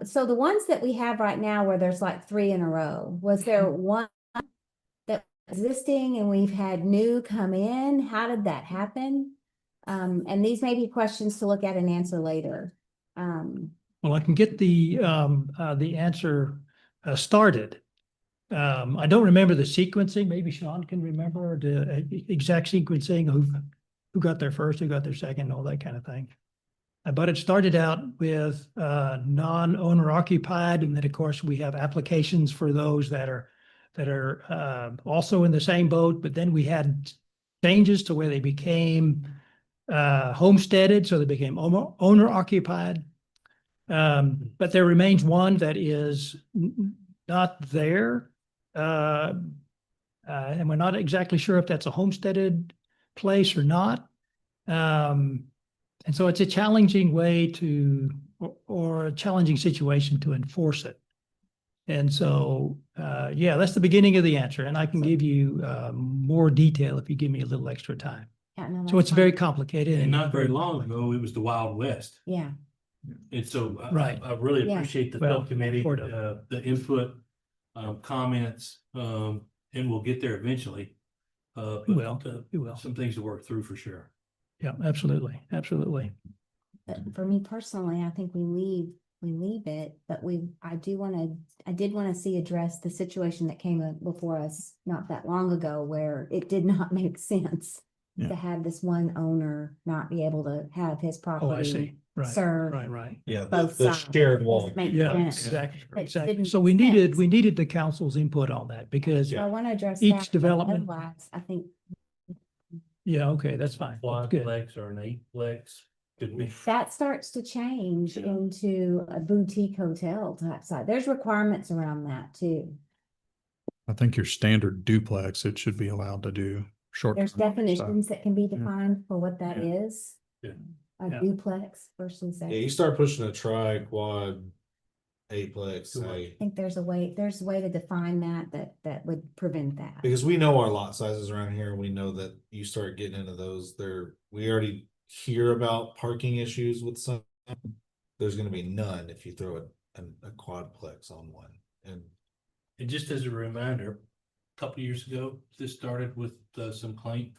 so the ones that we have right now, where there's like 3 in a row, was there one that was existing and we've had new come in? How did that happen? And these may be questions to look at and answer later. Well, I can get the answer started. I don't remember the sequencing. Maybe Sean can remember the exact sequencing, who got there first, who got there second, all that kind of thing. But it started out with non-owner occupied, and then of course we have applications for those that are also in the same boat. But then we had changes to where they became homesteaded, so they became owner occupied. But there remains one that is not there. And we're not exactly sure if that's a homesteaded place or not. And so it's a challenging way or a challenging situation to enforce it. And so, yeah, that's the beginning of the answer. And I can give you more detail if you give me a little extra time. Yeah, no, So that's it's very fine. complicated. And not very long ago, it was the Wild West. Yeah. And so Right. I really Yeah. appreciate the Well, subcommittee, sort of. the input, comments, and we'll get there eventually. We will. We will. Some things to work through for sure. Yeah, absolutely. Absolutely. But for me personally, I think we leave it, but I did want to see address the situation that came up before us not that long ago, where it did not make sense Yeah. to have this one owner not be able to have his Oh, I property see. Right. served. Right. Yeah. Both The sides. shared wall. Makes Yeah, sense. exactly. It Exactly. didn't So we make needed sense. the council's input on that because, So I want to address Each that, but development- otherwise, I think yeah, okay, that's fine. That's good. Quadplex or an eightplex could be. that starts to change Yeah. into a boutique hotel type site. There's requirements around that too. I think your standard duplex, it should be allowed to do short. There's definitions that can be defined for what that Yeah. is. Yeah. A Yeah. duplex versus Yeah, you a, start pushing a tri, quad, eightplex, I think there's a way to define that would prevent that. because we know our lot sizes around here, and we know that you start getting into those, we already hear about parking issues with some. There's gonna be none if you throw a quadplex on one, and And just as a reminder, a couple of years ago, this started with some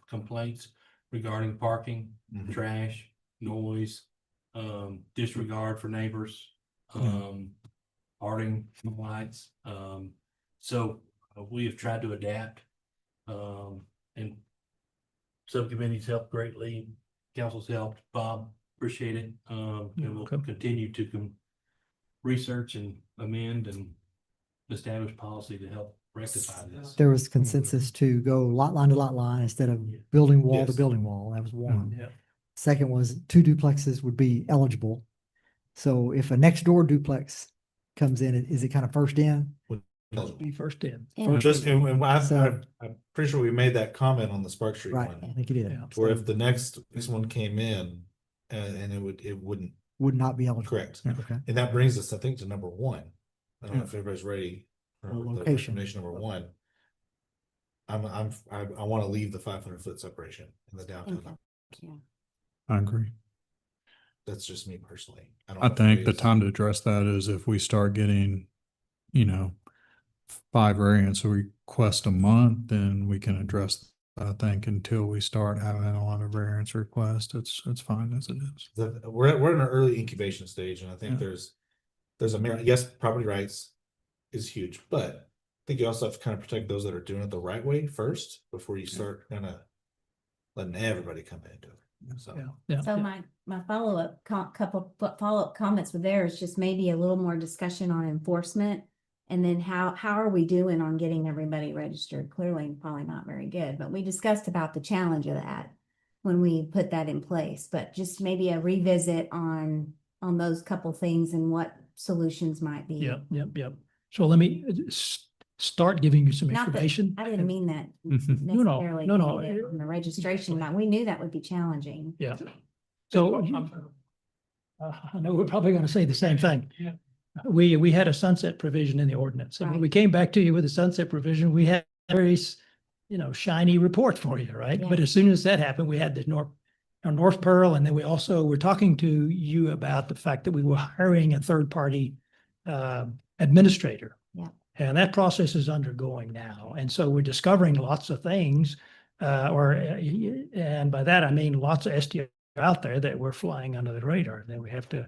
complaints regarding parking, Mhm. trash, noise, disregard for neighbors, parting lights. So we have tried to adapt, and subcommittees helped greatly. Council's helped. Bob, appreciate it. And we'll welcome. continue to research and amend and establish policy to help rectify this. there was consensus to go lot line to lot line instead of building wall to Yes. building wall. That was one. Yeah. Second was 2 duplexes would be eligible. So if a next door duplex comes in, is it kind of first in? Be first in. Just, and So- I'm pretty sure we made that comment on the Spark Street Right, one. I think it is. Yeah. Where So if the next one came in, and it wouldn't, would not be eligible. correct. Okay. And that brings us, I think, to number one. I don't know Yeah. if everybody's ready for Well, the location. recommendation number one. I want to leave the 500-foot separation in the downtown. I agree. That's just me personally. don't I know if think the everybody's- time to address that is if we start getting, 5 variance requests a month, then we can address, I think, until we start having a lot of variance requests, it's fine as it is. We're in an early incubation stage, and I think Yeah. there's a merit. Yes, property rights is huge, but I think you also have to kind of protect those that are doing it the right way first before you start kind of letting everybody come in and do it. So Yeah. So my follow-up, couple follow-up comments with there is just maybe a little more discussion on enforcement. And then how are we doing on getting everybody registered? Clearly, probably not very good, but we discussed about the challenge of that when we put that in place, but just maybe a revisit on those couple things and what solutions might be. Yep. So let me start giving you some Not that, information. I didn't mean that Mhm. No, necessarily. no. On the registration, but we knew that would be challenging. Yeah. So I know we're probably going to say the same thing. Yeah. We had a sunset provision in the ordinance, and when Right. we came back to you with a sunset provision, we had very, shiny report for you, right? But Yeah. as soon as that happened, we had the North Pearl, and then we also were talking to you about the fact that we were hiring a third-party administrator. Yeah. And that process is undergoing now, and so we're discovering lots of things, and by that I mean lots of STR out there that we're flying under the radar that we have to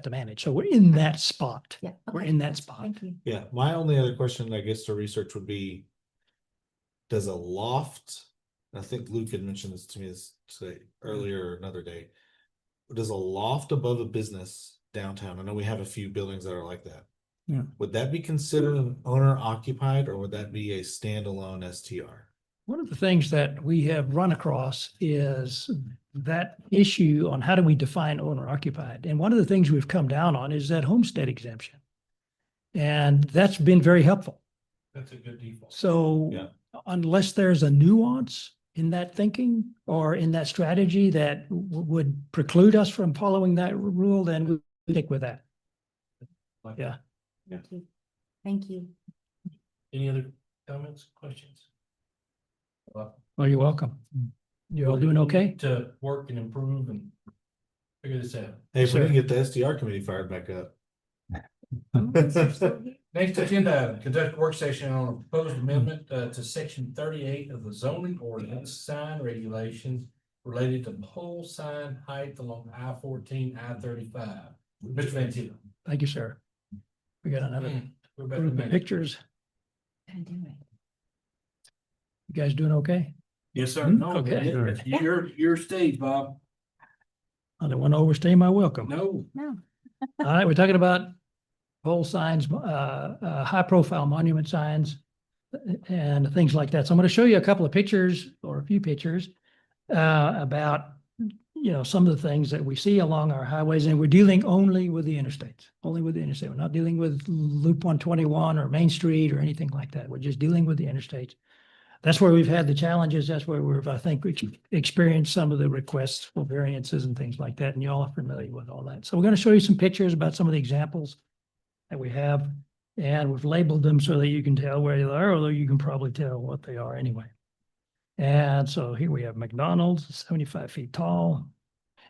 manage. So we're in that spot. Yeah. We're okay. in that spot. Thank you. yeah, my only other question, I guess, to research would be, does a loft, I think Luke had mentioned this to me today, earlier, another day. Does a loft above a business downtown? I know we have a few buildings that are like that. Yeah. Would that be considered an owner occupied, or would that be a standalone STR? One of the things that we have run across is that issue on how do we define owner occupied? And one of the things we've come down on is that homestead exemption. And that's been very helpful. That's a good default. So Yeah. unless there's a nuance in that thinking or in that strategy that would preclude us from following that rule, then we stick with that. Yeah. Thank you. Thank you. Any other comments, questions? Well, you're welcome. You all doing okay? To work and improve and figure this out. Hey, if we Sure. didn't get the STR committee fired back up. Next agenda, item, conduct a work session on a proposed amendment to section 38 of the zoning ordinance, sign regulations related to pole sign height along I-14, I-35. Mr. Van Tito. Thank you, sir. We got another We're about to group of make- pictures. Gonna do it. You guys doing okay? Yes, sir. Hmm? No, Okay. your stage, Bob. I don't want to overstay my welcome. No. No. All right, we're talking about pole signs, high profile monument signs and things like that. So I'm going to show you a couple of pictures or a few pictures about, some of the things that we see along our highways, and we're dealing only with the interstates, only with the interstate. We're not dealing with Loop 121 or Main Street or anything like that. We're just dealing with the interstates. That's where we've had the challenges. That's where I think we've experienced some of the requests for variances and things like that. And you all are familiar with all that. So we're going to show you some pictures about some of the examples that we have. And we've labeled them so that you can tell where they are, although you can probably tell what they are anyway. And so here we have McDonald's, 75 feet tall.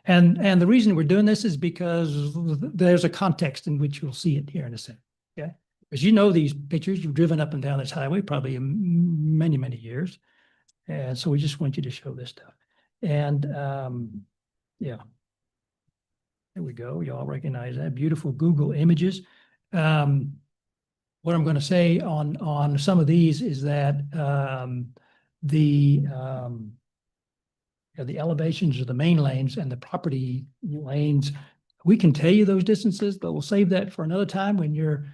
And the reason we're doing this is because there's a context in which you'll see it here in a second. Okay. As you know, these pictures, you've driven up and down this highway probably in many, many years. And so we just want you to show this stuff. And yeah. There we go. You all recognize that. Beautiful Google images. What I'm going to say on some of these is that the elevations of the main lanes and the property lanes, we can tell you those distances, but we'll save that for another time when you're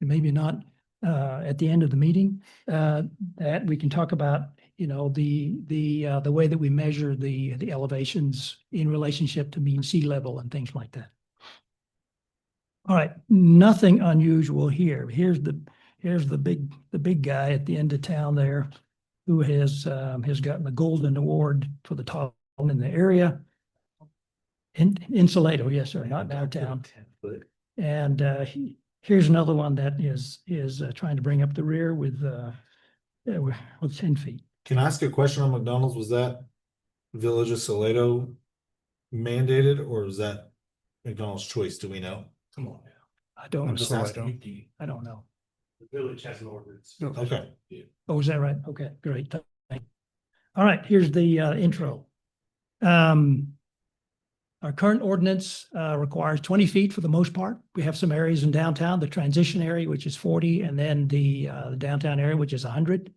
maybe not at the end of the meeting, that we can talk about, the way that we measure the elevations in relationship to mean sea level and things like that. All right, nothing unusual here. Here's the big guy at the end of town there, who has gotten the Golden Award for the top in the area. In Salado, yes, sir, not downtown. And here's another one that is trying to bring up the rear with 10 feet. Can I ask a question on McDonald's? Was that Village of Salado mandated, or was that McDonald's choice? Do we know? Come on now. I don't I'm just know. asking. I don't know. The village has an ordinance. Okay. Oh, is that right? Okay, great. All right, here's the intro. Our current ordinance requires 20 feet for the most part. We have some areas in downtown, the transition area, which is 40, and then the downtown area, which is 100.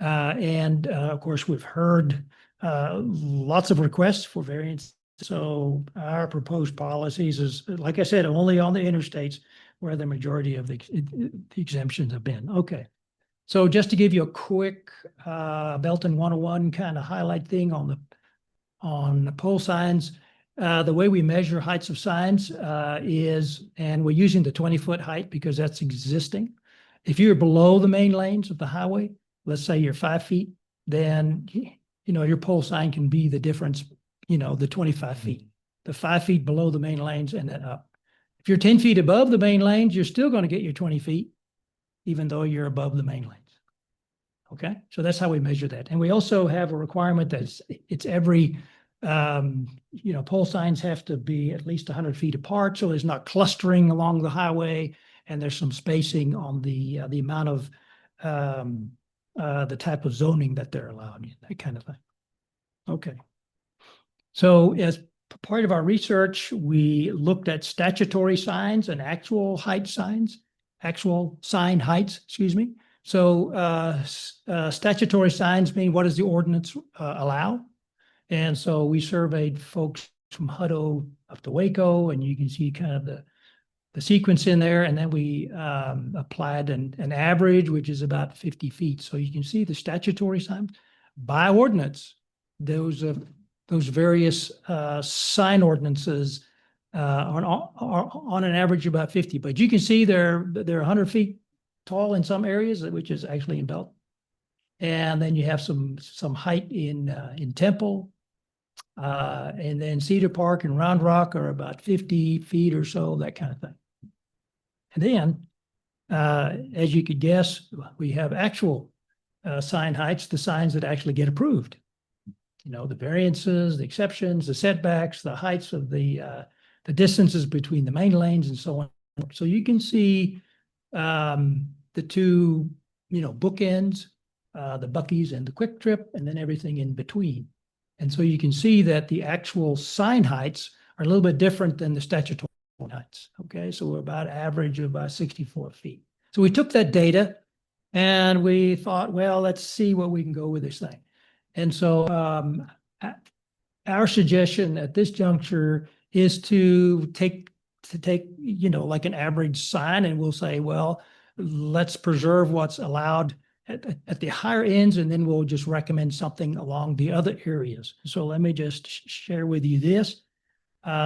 And of course, we've heard lots of requests for variance. So our proposed policies is, like I said, only on the interstates where the majority of the exemptions have been. Okay. So just to give you a quick Belton 101 kind of highlight thing on the pole signs, the way we measure heights of signs is, and we're using the 20-foot height because that's existing. If you're below the main lanes of the highway, let's say you're 5 feet, then your pole sign can be the difference, the 25 feet, the 5 feet below the main lanes and then up. If you're 10 feet above the main lanes, you're still going to get your 20 feet, even though you're above the main lanes. Okay, so that's how we measure that. And we also have a requirement that it's every, pole signs have to be at least 100 feet apart, so there's not clustering along the highway, and there's some spacing on the amount of the type of zoning that they're allowed, that kind of thing. Okay. So as part of our research, we looked at statutory signs and actual sign heights, excuse me. So statutory signs mean what does the ordinance allow? And so we surveyed folks from Hutto up to Waco, and you can see kind of the sequence in there. And then we applied an average, which is about 50 feet. So you can see the statutory signs by ordinance. Those various sign ordinances are on an average about 50. But you can see they're 100 feet tall in some areas, which is actually in Belton. And then you have some height in Temple. And then Cedar Park and Round Rock are about 50 feet or so, that kind of thing. And then, as you could guess, we have actual sign heights, the signs that actually get approved. The variances, the exceptions, the setbacks, the heights of the distances between the main lanes and so on. So you can see the two, bookends, the Buc-ee's and the Quick Trip, and then everything in between. And so you can see that the actual sign heights are a little bit different than the statutory heights. Okay, so we're about average of about 64 feet. So we took that data and we thought, well, let's see what we can go with this thing. And so our suggestion at this juncture is to take like an average sign, and we'll say, well, let's preserve what's allowed at the higher ends, and then we'll just recommend something along the other areas. So let me just share with you this.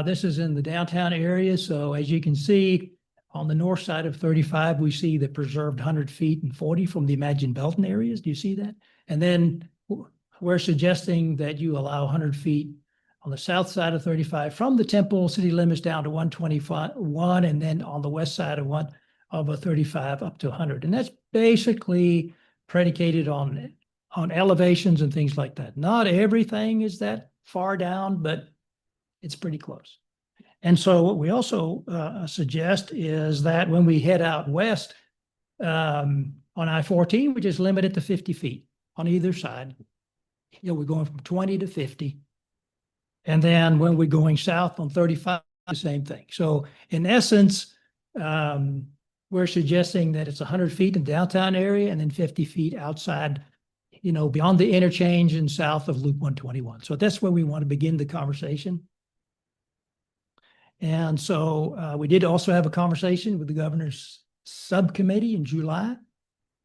This is in the downtown area. So as you can see, on the north side of 35, we see the preserved 100 feet and 40 from the Imagine Belton areas. Do you see that? And then we're suggesting that you allow 100 feet on the south side of 35 from the Temple city limits down to 121, and then on the west side of a 35 up to 100. And that's basically predicated on elevations and things like that. Not everything is that far down, but it's pretty close. And so what we also suggest is that when we head out west on I-14, we just limit it to 50 feet on either side. We're going from 20 to 50. And then when we're going south on 35, the same thing. So in essence, we're suggesting that it's 100 feet in the downtown area and then 50 feet outside, beyond the interchange and south of Loop 121. So that's where we want to begin the conversation. And so we did also have a conversation with the governor's subcommittee in July.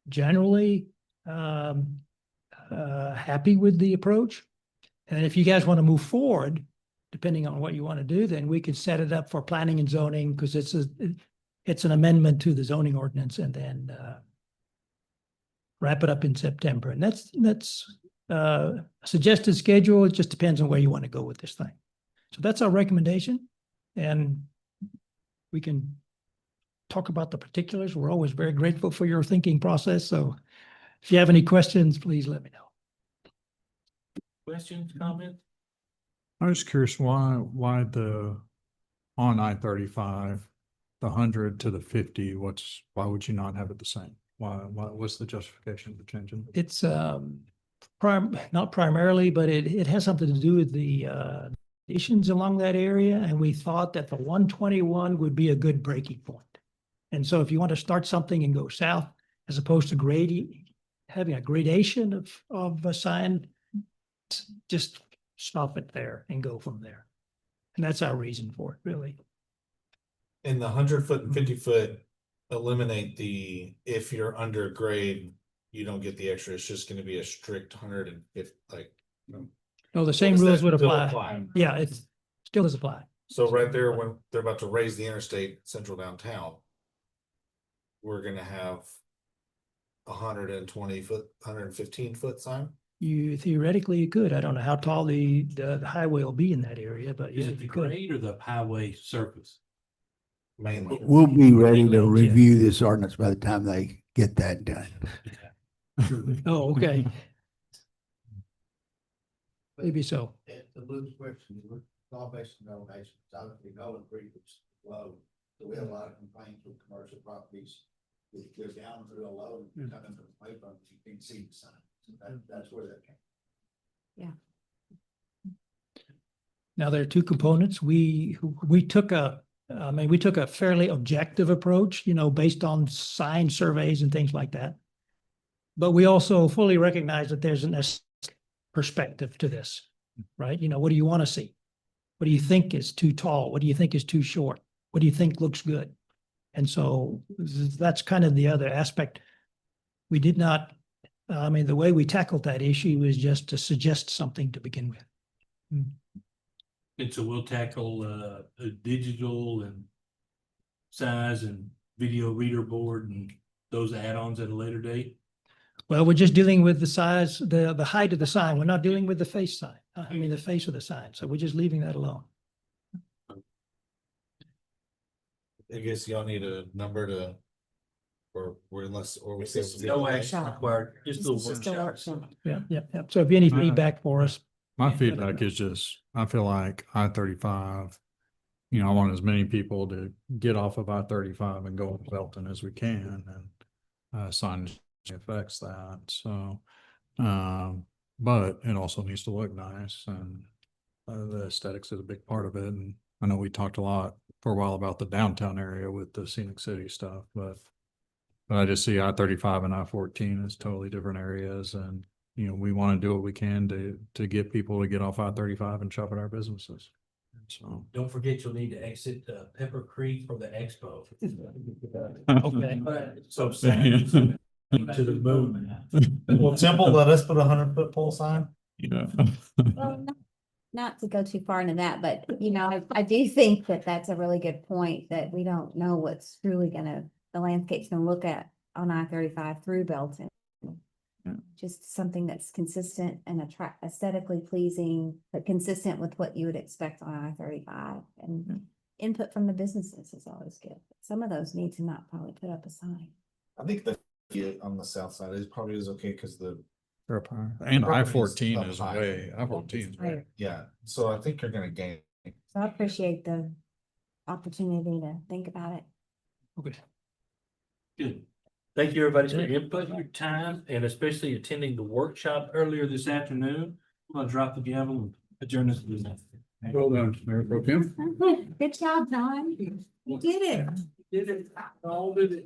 Generally, happy with the approach. And if you guys want to move forward, depending on what you want to do, then we could set it up for planning and zoning because it's an amendment to the zoning ordinance and then wrap it up in September. And that's a suggested schedule. It just depends on where you want to go with this thing. So that's our recommendation. And we can talk about the particulars. We're always very grateful for your thinking process. So if you have any questions, please let me know. Questions, comments? I was curious why the, on I-35, the 100 to the 50, why would you not have it the same? What's the justification for changing? It's not primarily, but it has something to do with the conditions along that area. And we thought that the 121 would be a good breaking point. And so if you want to start something and go south, as opposed to having a gradation of a sign, just stop it there and go from there. And that's our reason for it, really. In the 100-foot and 50-foot, eliminate if you're under grade, you don't get the extra. It's just going to be a strict 150, like. No, the same rules would apply. apply. Yeah, it still does apply. So right there, when they're about to raise the interstate central downtown, we're gonna have 120-foot, 115-foot sign. You theoretically could. I don't know how tall the highway will be in that area, but Is yeah, it the you could. grade or the highway surface? Mainly. We'll be ready to review this ordinance by the time they get that done. Oh, okay. Maybe so. The Luke's question, it's all based on elevations. Obviously, Nolan Creek is low, so we have a lot of complaints with commercial properties. If you go down through a low, you come into the playground, you can see the sign. So that's where that came. Now, there are two components. We took a fairly objective approach, based on sign surveys and things like that. But we also fully recognize that there's a perspective to this, right? What do you want to see? What do you think is too tall? What do you think is too short? What do you think looks good? And so that's kind of the other aspect. We did not, the way we tackled that issue was just to suggest something to begin with. And so we'll tackle digital and size and video reader board and those add-ons at a later date. Well, we're just dealing with the size, the height of the sign. We're not dealing with the face sign. The face of the sign. So we're just leaving that alone. I guess y'all need a number or we say. No action required, just a workshop. Yeah. So if you need feedback for us. My feedback is just, I feel like I-35, I want as many people to get off of I-35 and go to Belton as we can, and signage affects that. So, but it also needs to look nice, and the aesthetics is a big part of it. And I know we talked a lot for a while about the downtown area with the scenic city stuff, but I just see I-35 and I-14 as totally different areas, and we want to do what we can to get people to get off I-35 and shop at our businesses. So Don't forget, you'll need to exit Pepper Creek for the expo. Okay. So signs to the moon. Will Temple let us put a 100-foot pole sign? Well, not to go too far into that, but I do think that that's a really good point, that we don't know what's really the landscape's gonna look at on I-35 through Belton. Just something that's consistent and aesthetically pleasing, but consistent with what you would expect on I-35. And input from the businesses is always good. Some of those need to not probably put up a sign. I think on the south side is probably okay because the. And I-14 is way, I-14 is way. Yeah, so I think you're gonna gain. So I appreciate the opportunity to think about it. Okay. Good. Thank you, everybody, for your input, your time, and especially attending the workshop earlier this afternoon. I'm gonna drop the gavel and adjourn this meeting. Well done, Mayor Pro Tem. Good job, John. You did it. Did it. All did it.